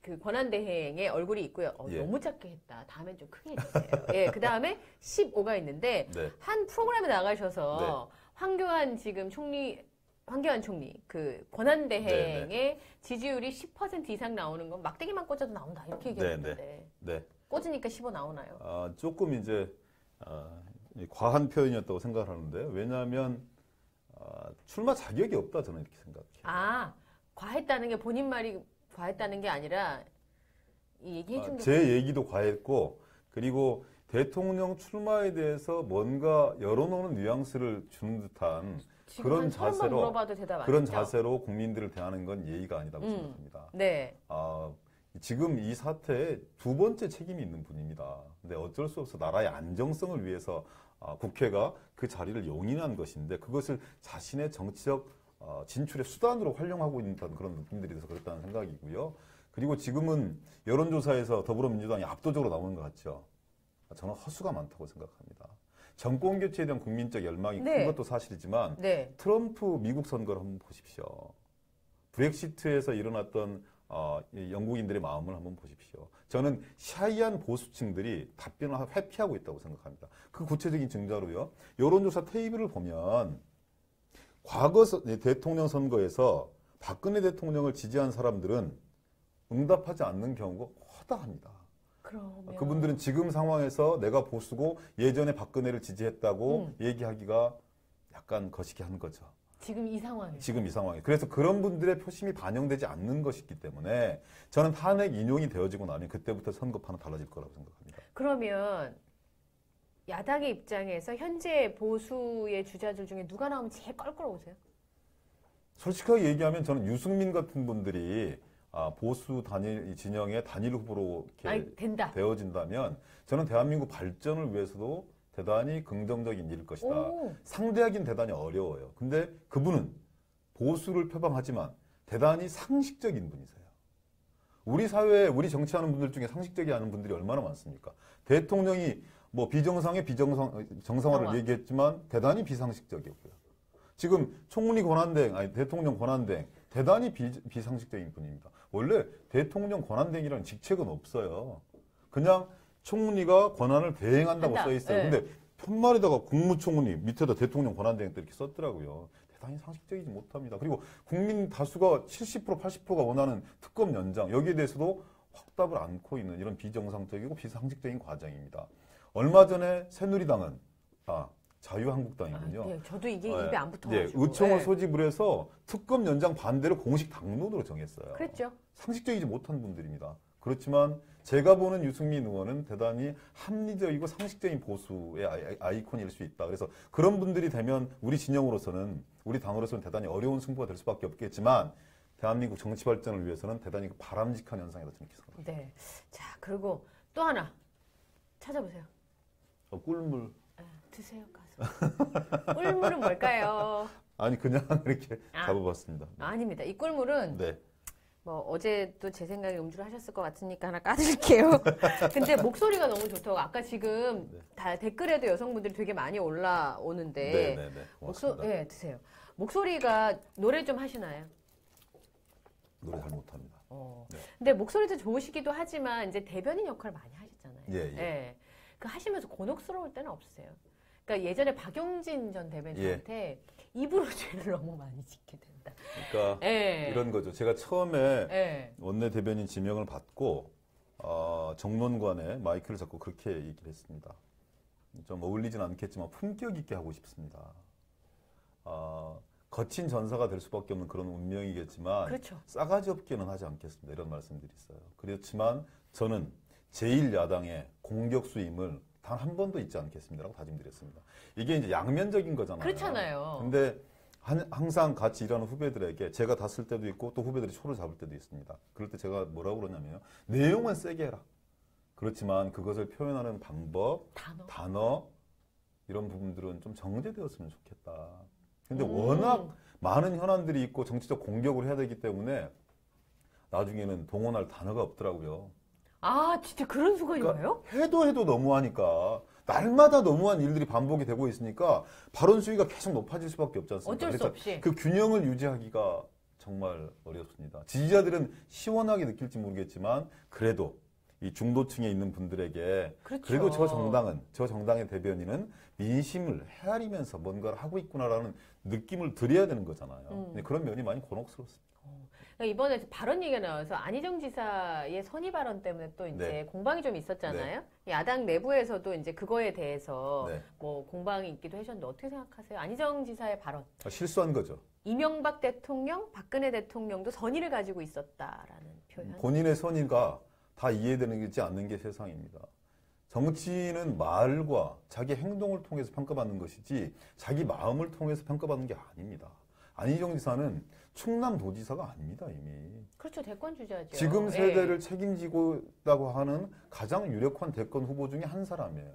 [SPEAKER 1] 그 권한대행의 얼굴이 있고요.
[SPEAKER 2] 예.
[SPEAKER 1] 너무 작게 했다. 다음엔 좀 크게 해주세요. 예, 그 다음에 15가 있는데
[SPEAKER 2] 네.
[SPEAKER 1] 한 프로그램에 나가셔서 황교안 지금 황교안 총리 그 권한대행의 지지율이 10% 이상 나오는 건 막대기만 꽂아도 나온다 이렇게 얘기했는데
[SPEAKER 2] 네.
[SPEAKER 1] 꽂으니까 15 나오나요?
[SPEAKER 2] 조금 이제 과한 표현이었다고 생각하는데 왜냐하면 출마 자격이 없다 저는 이렇게 생각해요.
[SPEAKER 1] 과했다는 게 본인 말이 과했다는 게 아니라 이 얘기해 준 게
[SPEAKER 2] 제 얘기도 과했고 그리고 대통령 출마에 대해서 뭔가 열어놓는 뉘앙스를 주는 듯한 그런 자세로 국민들을 대하는 건 예의가 아니라고 생각합니다.
[SPEAKER 1] 네.
[SPEAKER 2] 지금 이 사태에 두 번째 책임이 있는 분입니다. 근데 어쩔 수 없어 나라의 안정성을 위해서 국회가 그 자리를 용인한 것인데 그것을 자신의 정치적 진출의 수단으로 활용하고 있는 그런 느낌들이 있어서 그렇다는 생각이고요. 그리고 지금은 여론조사에서 더불어민주당이 압도적으로 나오는 것 같죠. 저는 허수가 많다고 생각합니다. 정권 교체에 대한 국민적 열망이 큰 것도 사실이지만 트럼프 미국 선거를 한번 보십시오. 브렉시트에서 일어났던 영국인들의 마음을 한번 보십시오. 저는 샤이한 보수층들이 답변을 회피하고 있다고 생각합니다. 그 구체적인 증자로요. 여론조사 테이블을 보면 과거 대통령 선거에서 박근혜 대통령을 지지한 사람들은 응답하지 않는 경우가 허다합니다.
[SPEAKER 1] 그러면
[SPEAKER 2] 그분들은 지금 상황에서 내가 보수고 예전에 박근혜를 지지했다고 얘기하기가 약간 거시기 한 거죠.
[SPEAKER 1] 지금 이 상황에.
[SPEAKER 2] 그래서 그런 분들의 표심이 반영되지 않는 것이기 때문에 저는 탄핵 인용이 되어지고 나면 그때부터 선거판은 달라질 거라고 생각합니다.
[SPEAKER 1] 그러면 야당의 입장에서 현재 보수의 주자들 중에 누가 나오면 제일 껄끄러우세요?
[SPEAKER 2] 솔직하게 얘기하면 저는 유승민 같은 분들이 보수 단일 진영의 단일 후보로 이렇게 되어진다면 저는 대한민국 발전을 위해서도 대단히 긍정적인 일일 것이다. 상대하기는 대단히 어려워요. 근데 그분은 보수를 표방하지만 대단히 상식적인 분이세요. 우리 사회에 우리 정치하는 분들 중에 상식적이 않은 분들이 얼마나 많습니까? 대통령이 뭐 정상화를 얘기했지만 대단히 비상식적이었고요. 지금 대통령 권한대행 대단히 비상식적인 분입니다. 원래 대통령 권한대행이라는 직책은 없어요. 그냥 총리가 권한을 대행한다고 써 있어요. 근데 편말에다가 국무총리 밑에다 대통령 권한대행 이렇게 썼더라고요. 대단히 상식적이지 못합니다. 그리고 국민 다수가 70% 80%가 원하는 특검 연장 여기에 대해서도 확답을 않고 있는 이런 비정상적이고 비상식적인 과정입니다. 얼마 전에 새누리당은 자유한국당이군요.
[SPEAKER 1] 저도 이게 입에 안 붙어가지고.
[SPEAKER 2] 의총을 소집을 해서 특검 연장 반대를 공식 당론으로 정했어요.
[SPEAKER 1] 그랬죠.
[SPEAKER 2] 상식적이지 못한 분들입니다. 그렇지만 제가 보는 유승민 의원은 대단히 합리적이고 상식적인 보수의 아이콘일 수 있다. 그래서 그런 분들이 되면 우리 진영으로서는 우리 당으로서는 대단히 어려운 승부가 될 수밖에 없겠지만 대한민국 정치 발전을 위해서는 대단히 바람직한 현상이라고 저는 생각합니다.
[SPEAKER 1] 네. 자, 그리고 또 하나 찾아보세요.
[SPEAKER 2] 꿀물.
[SPEAKER 1] 드세요, 가서. 꿀물은 뭘까요?
[SPEAKER 2] 아니 그냥 이렇게 잡아봤습니다. 네.
[SPEAKER 1] 아닙니다. 이 꿀물은
[SPEAKER 2] 네.
[SPEAKER 1] 뭐 어제도 제 생각에 음주를 하셨을 것 같으니까 하나 까드릴게요. 근데 목소리가 너무 좋다고 아까 지금
[SPEAKER 2] 네.
[SPEAKER 1] 다 댓글에도 여성분들이 되게 많이 올라오는데
[SPEAKER 2] 네네네. 고맙습니다.
[SPEAKER 1] 네, 드세요. 목소리가 노래 좀 하시나요?
[SPEAKER 2] 노래 잘 못합니다. 네.
[SPEAKER 1] 근데 목소리도 좋으시기도 하지만 이제 대변인 역할을 많이 하셨잖아요.
[SPEAKER 2] 예.
[SPEAKER 1] 네. 그 하시면서 곤혹스러울 때는 없으세요? 그러니까 예전에 박용진 전 대변인한테 입으로 죄를 너무 많이 짓게 된다.
[SPEAKER 2] 그러니까 이런 거죠. 제가 처음에 원내 대변인 지명을 받고 정론관에 마이크를 잡고 그렇게 얘기를 했습니다. 좀 어울리진 않겠지만 품격 있게 하고 싶습니다. 거친 전사가 될 수밖에 없는 그런 운명이겠지만
[SPEAKER 1] 그렇죠.
[SPEAKER 2] 싸가지 없게는 하지 않겠습니다. 이런 말씀들이 있어요. 그렇지만 저는 제1야당의 공격수임을 단 한 번도 잊지 않겠습니다라고 다짐드렸습니다. 이게 이제 양면적인 거잖아요.
[SPEAKER 1] 그렇잖아요.
[SPEAKER 2] 근데 항상 같이 일하는 후배들에게 제가 다쓸 때도 있고 또 후배들이 초를 잡을 때도 있습니다. 그럴 때 제가 뭐라고 그러냐면요. 내용은 세게 해라. 그렇지만 그것을 표현하는 방법, 단어 이런 부분들은 좀 정제되었으면 좋겠다. 근데 워낙 많은 현안들이 있고 정치적 공격을 해야 되기 때문에 나중에는 동원할 단어가 없더라고요.
[SPEAKER 1] 아, 진짜 그런 수가 있나요?
[SPEAKER 2] 해도 너무하니까 날마다 너무한 일들이 반복이 되고 있으니까 발언 수위가 계속 높아질 수밖에 없지 않습니까?
[SPEAKER 1] 어쩔 수 없이.
[SPEAKER 2] 그 균형을 유지하기가 정말 어렵습니다. 지지자들은 시원하게 느낄지 모르겠지만 그래도 이 중도층에 있는 분들에게
[SPEAKER 1] 그렇죠.
[SPEAKER 2] 그래도 저 정당의 대변인은 민심을 헤아리면서 뭔가를 하고 있구나라는 느낌을 드려야 되는 거잖아요. 그런 면이 많이 곤혹스럽습니다.
[SPEAKER 1] 그러니까 이번에 발언 얘기가 나와서 안희정 지사의 선의 발언 때문에 또 이제 공방이 좀 있었잖아요. 야당 내부에서도 이제 그거에 대해서 뭐 공방이 있기도 하셨는데 어떻게 생각하세요? 안희정 지사의 발언.
[SPEAKER 2] 실수한 거죠.
[SPEAKER 1] 이명박 대통령, 박근혜 대통령도 선의를 가지고 있었다라는 표현.
[SPEAKER 2] 본인의 선의가 다 이해되지 않는 게 세상입니다. 정치인은 말과 자기 행동을 통해서 평가받는 것이지 자기 마음을 통해서 평가받는 게 아닙니다. 안희정 지사는 충남도지사가 아닙니다, 이미.
[SPEAKER 1] 그렇죠. 대권 주자죠.
[SPEAKER 2] 지금 세대를 책임지고 있다고 하는 가장 유력한 대권 후보 중에 한 사람이에요.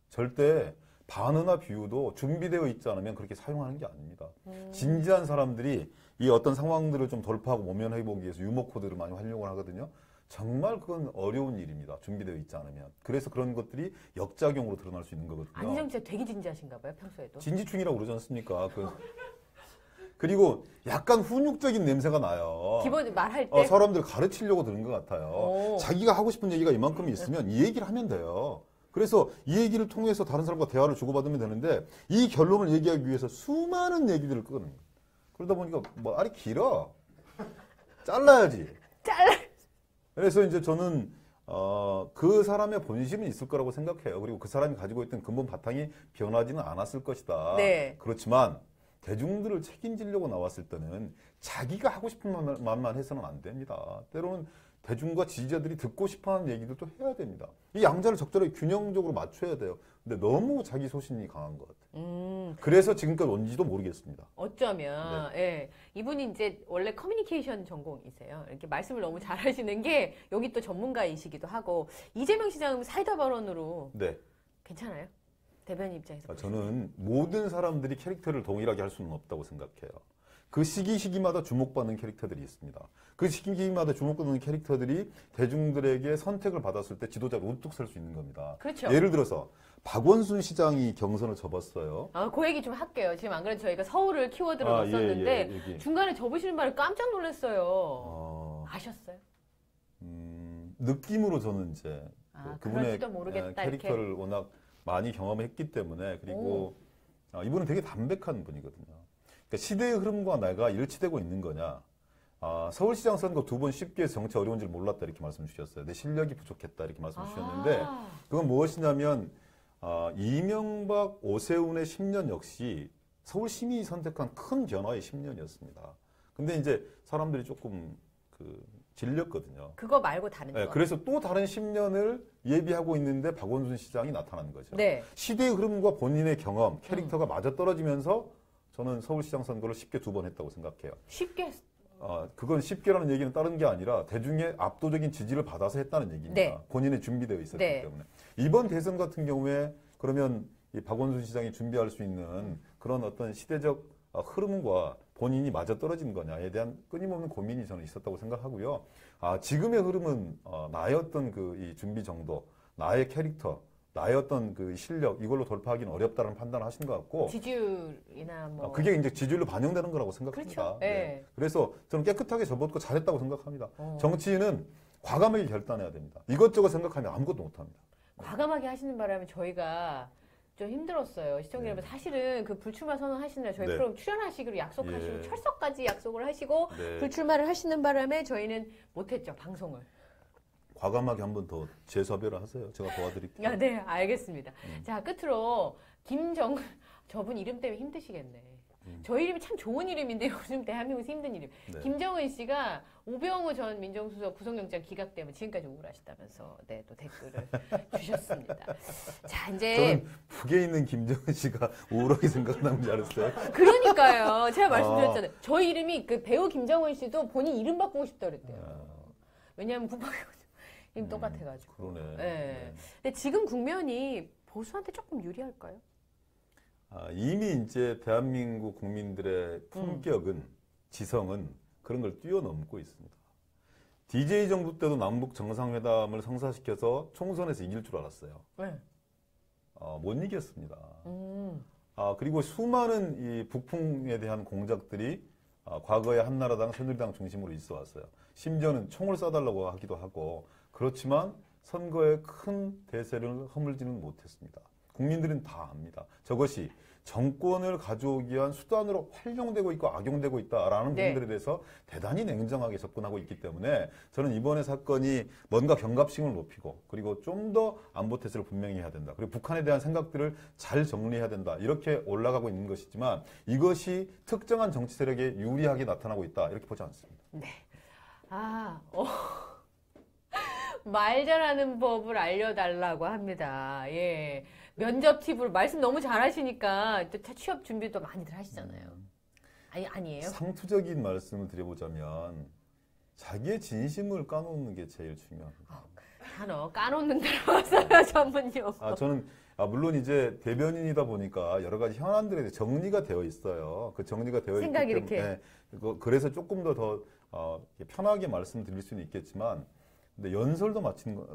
[SPEAKER 2] 절대 반어나 비유도 준비되어 있지 않으면 그렇게 사용하는 게 아닙니다. 진지한 사람들이 이 어떤 상황들을 좀 돌파하고 모면해보기 위해서 유머 코드를 많이 활용을 하거든요. 정말 그건 어려운 일입니다. 준비되어 있지 않으면. 그래서 그런 것들이 역작용으로 드러날 수 있는 거거든요.
[SPEAKER 1] 안희정 지사 되게 진지하신가 봐요, 평소에도.
[SPEAKER 2] 진지충이라고 그러지 않습니까? 그리고 약간 훈육적인 냄새가 나요.
[SPEAKER 1] 기본 말할 때
[SPEAKER 2] 사람들 가르치려고 들은 것 같아요.
[SPEAKER 1] 오.
[SPEAKER 2] 자기가 하고 싶은 얘기가 이만큼 있으면 이 얘기를 하면 돼요. 그래서 이 얘기를 통해서 다른 사람과 대화를 주고받으면 되는데 이 결론을 얘기하기 위해서 수많은 얘기들을 끊어요. 그러다 보니까 말이 길어. 잘라야지. 그래서 이제 저는 그 사람의 본심은 있을 거라고 생각해요. 그리고 그 사람이 가지고 있던 근본 바탕이 변하지는 않았을 것이다.
[SPEAKER 1] 네.
[SPEAKER 2] 그렇지만 대중들을 책임지려고 나왔을 때는 자기가 하고 싶은 말만 해서는 안 됩니다. 때로는 대중과 지지자들이 듣고 싶어하는 얘기들도 해야 됩니다. 이 양자를 적절하게 균형적으로 맞춰야 돼요. 근데 너무 자기 소신이 강한 것 같아요. 그래서 지금까지 온지도 모르겠습니다.
[SPEAKER 1] 어쩌면 이분이 이제 원래 커뮤니케이션 전공이세요. 이렇게 말씀을 너무 잘하시는 게 여기 또 전문가이시기도 하고 이재명 시장 사이다 발언으로 괜찮아요? 대변인 입장에서
[SPEAKER 2] 저는 모든 사람들이 캐릭터를 동일하게 할 수는 없다고 생각해요. 그 시기마다 주목받는 캐릭터들이 있습니다. 그 시기마다 주목받는 캐릭터들이 대중들에게 선택을 받았을 때 지도자로 우뚝 설 수 있는 겁니다.
[SPEAKER 1] 그렇죠.
[SPEAKER 2] 예를 들어서 박원순 시장이 경선을 접었어요.
[SPEAKER 1] 그 얘기 좀 할게요. 지금 안 그래도 저희가 서울을 키워드로 넣었었는데 중간에 접으시는 말을 깜짝 놀랐어요. 아셨어요?
[SPEAKER 2] 느낌으로 저는 이제 그분의
[SPEAKER 1] 모르겠다,
[SPEAKER 2] 캐릭터를
[SPEAKER 1] 이렇게.
[SPEAKER 2] 워낙 많이 경험했기 때문에 그리고 이분은 되게 담백한 분이거든요. 그러니까 시대의 흐름과 내가 일치되고 있는 거냐. 서울시장 선거 2번 쉽게 해서 정치 어려운 줄 몰랐다 이렇게 말씀 주셨어요. 내 실력이 부족했다 이렇게 말씀 주셨는데 그건 무엇이냐면 이명박, 오세훈의 10년 역시 서울 시민이 선택한 큰 변화의 10년이었습니다. 근데 이제 사람들이 조금 질렸거든요.
[SPEAKER 1] 그거 말고 다른 거.
[SPEAKER 2] 그래서 또 다른 10년을 예비하고 있는데 박원순 시장이 나타난 거죠.
[SPEAKER 1] 네.
[SPEAKER 2] 시대의 흐름과 본인의 경험, 캐릭터가 맞아떨어지면서 저는 서울시장 선거를 쉽게 2번 했다고 생각해요.
[SPEAKER 1] 쉽게?
[SPEAKER 2] 그건 쉽게라는 얘기는 다른 게 아니라 대중의 압도적인 지지를 받아서 했다는 얘기입니다. 본인이 준비되어 있었기 때문에. 이번 대선 같은 경우에 그러면 이 박원순 시장이 준비할 수 있는 그런 어떤 시대적 흐름과 본인이 맞아떨어지는 거냐에 대한 끊임없는 고민이 저는 있었다고 생각하고요. 지금의 흐름은 나의 어떤 그 이 준비 정도, 나의 캐릭터, 나의 어떤 그 실력 이걸로 돌파하기는 어렵다는 판단을 하신 것 같고
[SPEAKER 1] 지지율이나 뭐
[SPEAKER 2] 그게 이제 지지율로 반영되는 거라고 생각합니다.
[SPEAKER 1] 그렇죠. 네.
[SPEAKER 2] 그래서 저는 깨끗하게 접었고 잘했다고 생각합니다. 정치인은 과감하게 결단해야 됩니다. 이것저것 생각하면 아무것도 못합니다.
[SPEAKER 1] 과감하게 하시는 바람에 저희가 좀 힘들었어요. 시청자 여러분 사실은 그 불출마 선언하시는 날 저희
[SPEAKER 2] 네.
[SPEAKER 1] 프로그램 출연하시기로 약속하시고
[SPEAKER 2] 예.
[SPEAKER 1] 철석까지 약속을 하시고
[SPEAKER 2] 네.
[SPEAKER 1] 불출마를 하시는 바람에 저희는 못했죠 방송을.
[SPEAKER 2] 과감하게 한 번 더 재섭외를 하세요. 제가 도와드릴게요.
[SPEAKER 1] 네, 알겠습니다. 자, 끝으로 저분 이름 때문에 힘드시겠네. 저 이름이 참 좋은 이름인데 요즘 대한민국에서 힘든 이름.
[SPEAKER 2] 네.
[SPEAKER 1] 김정은 씨가 우병우 전 민정수석 구속영장 기각 때문에 지금까지 우울하시다면서 네, 또 댓글을 주셨습니다. 자, 이제
[SPEAKER 2] 저는 북에 있는 김정은 씨가 우울하게 생각나는 줄 알았어요.
[SPEAKER 1] 그러니까요. 제가 말씀드렸잖아요. 저 이름이 그 배우 김정은 씨도 본인 이름 바꾸고 싶다 그랬대요. 왜냐하면 북방에 이름 똑같아가지고.
[SPEAKER 2] 그러네.
[SPEAKER 1] 네. 근데 지금 국면이 보수한테 조금 유리할까요?
[SPEAKER 2] 이미 이제 대한민국 국민들의 품격은 지성은 그런 걸 뛰어넘고 있습니다. DJ 정부 때도 남북 정상회담을 성사시켜서 총선에서 이길 줄 알았어요.
[SPEAKER 1] 네.
[SPEAKER 2] 못 이겼습니다. 그리고 수많은 이 북풍에 대한 공작들이 과거에 한나라당, 새누리당 중심으로 있어 왔어요. 심지어는 총을 쏴달라고 하기도 하고 그렇지만 선거에 큰 대세를 허물지는 못했습니다. 국민들은 다 압니다. 저것이 정권을 가져오기 위한 수단으로 활용되고 있고 악용되고 있다라는
[SPEAKER 1] 네.
[SPEAKER 2] 부분들에 대해서 대단히 냉정하게 접근하고 있기 때문에 저는 이번에 사건이 뭔가 경각심을 높이고 그리고 좀 더 안보 태세를 분명히 해야 된다. 그리고 북한에 대한 생각들을 잘 정리해야 된다. 이렇게 올라가고 있는 것이지만 이것이 특정한 정치 세력에 유리하게 나타나고 있다. 이렇게 보지 않습니다.
[SPEAKER 1] 네. 말 잘하는 법을 알려달라고 합니다. 예. 면접 팁으로 말씀 너무 잘하시니까 또 취업 준비도 많이들 하시잖아요. 아니에요?
[SPEAKER 2] 상투적인 말씀을 드려보자면 자기의 진심을 까놓는 게 제일 중요합니다.
[SPEAKER 1] 단어 까놓는 들어갔어요 전문용어.
[SPEAKER 2] 저는 물론 이제 대변인이다 보니까 여러 가지 현안들에 대해 정리가 되어 있어요. 그 정리가 되어 있기
[SPEAKER 1] 생각이
[SPEAKER 2] 때문에
[SPEAKER 1] 이렇게.
[SPEAKER 2] 그래서 조금 더 편하게 말씀드릴 수는 있겠지만 근데 연설도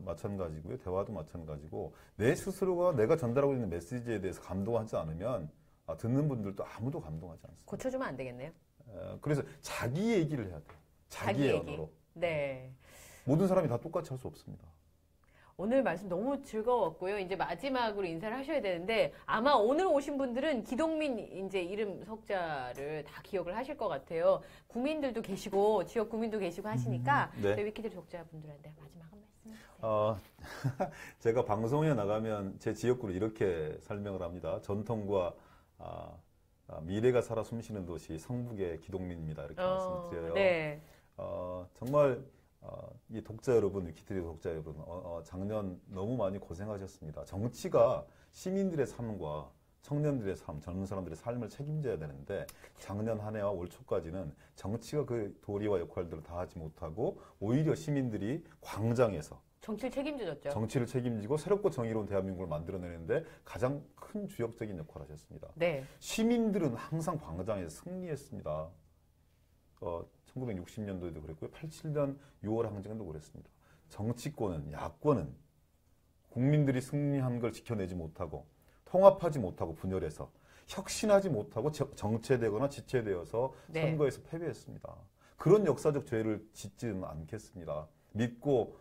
[SPEAKER 2] 마찬가지고요. 대화도 마찬가지고 내 스스로가 내가 전달하고 있는 메시지에 대해서 감동하지 않으면 듣는 분들도 아무도 감동하지 않습니다.
[SPEAKER 1] 고쳐주면 안 되겠네요.
[SPEAKER 2] 그래서 자기 얘기를 해야 돼요. 자기의
[SPEAKER 1] 얘기.
[SPEAKER 2] 언어로.
[SPEAKER 1] 네.
[SPEAKER 2] 모든 사람이 다 똑같이 할 수 없습니다.
[SPEAKER 1] 오늘 말씀 너무 즐거웠고요. 이제 마지막으로 인사를 하셔야 되는데 아마 오늘 오신 분들은 기동민 이제 이름 석자를 다 기억을 하실 것 같아요. 국민들도 계시고 지역 국민도 계시고 하시니까
[SPEAKER 2] 네.
[SPEAKER 1] 저희 위키드 독자분들한테 마지막 한 말씀 해주세요.
[SPEAKER 2] 제가 방송에 나가면 제 지역구를 이렇게 설명을 합니다. 전통과 미래가 살아 숨쉬는 도시 성북의 기동민입니다. 이렇게 말씀을 드려요.
[SPEAKER 1] 네.
[SPEAKER 2] 정말 이 독자 여러분, 위키트리 독자 여러분, 작년 너무 많이 고생하셨습니다. 정치가 시민들의 삶과 청년들의 삶, 젊은 사람들의 삶을 책임져야 되는데 작년 한 해와 올 초까지는 정치가 그 도리와 역할들을 다 하지 못하고 오히려 시민들이 광장에서
[SPEAKER 1] 정치를 책임져줬죠.
[SPEAKER 2] 정치를 책임지고 새롭고 정의로운 대한민국을 만들어내는데 가장 큰 주역적인 역할을 하셨습니다.
[SPEAKER 1] 네.
[SPEAKER 2] 시민들은 항상 광장에서 승리했습니다. 1960년도에도 그랬고요. 87년 6월 항쟁도 그랬습니다. 정치권은, 야권은 국민들이 승리한 걸 지켜내지 못하고 통합하지 못하고 분열해서 혁신하지 못하고 정체되거나 지체되어서
[SPEAKER 1] 네.
[SPEAKER 2] 선거에서 패배했습니다. 그런 역사적 죄를 짓지는 않겠습니다. 믿고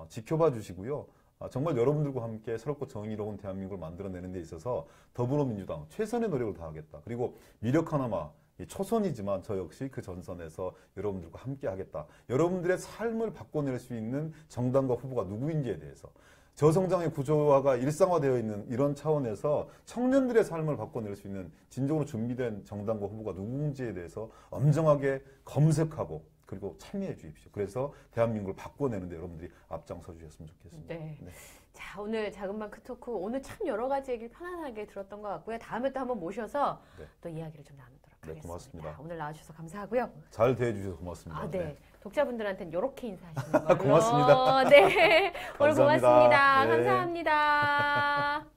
[SPEAKER 2] 지켜봐 주시고요. 정말 여러분들과 함께 새롭고 정의로운 대한민국을 만들어내는 데 있어서 더불어민주당 최선의 노력을 다하겠다. 그리고 미력 하나마 초선이지만 저 역시 그 전선에서 여러분들과 함께 하겠다. 여러분들의 삶을 바꿔낼 수 있는 정당과 후보가 누구인지에 대해서 저성장의 구조화가 일상화되어 있는 이런 차원에서 청년들의 삶을 바꿔낼 수 있는 진정으로 준비된 정당과 후보가 누군지에 대해서 엄정하게 검색하고 그리고 참여해 주십시오. 그래서 대한민국을 바꿔내는 데 여러분들이 앞장서 주셨으면 좋겠습니다.
[SPEAKER 1] 네. 자, 오늘 작은 방 크토크 오늘 참 여러 가지 얘기를 편안하게 들었던 것 같고요. 다음에 또 한번 모셔서 또 이야기를 좀 나누도록 하겠습니다.
[SPEAKER 2] 고맙습니다.
[SPEAKER 1] 오늘 나와주셔서 감사하고요.
[SPEAKER 2] 잘 대해주셔서 고맙습니다.
[SPEAKER 1] 네. 독자분들한테는 이렇게 인사하시는 걸로.
[SPEAKER 2] 고맙습니다.
[SPEAKER 1] 네. 오늘
[SPEAKER 2] 감사합니다.
[SPEAKER 1] 고맙습니다.
[SPEAKER 2] 네.
[SPEAKER 1] 감사합니다.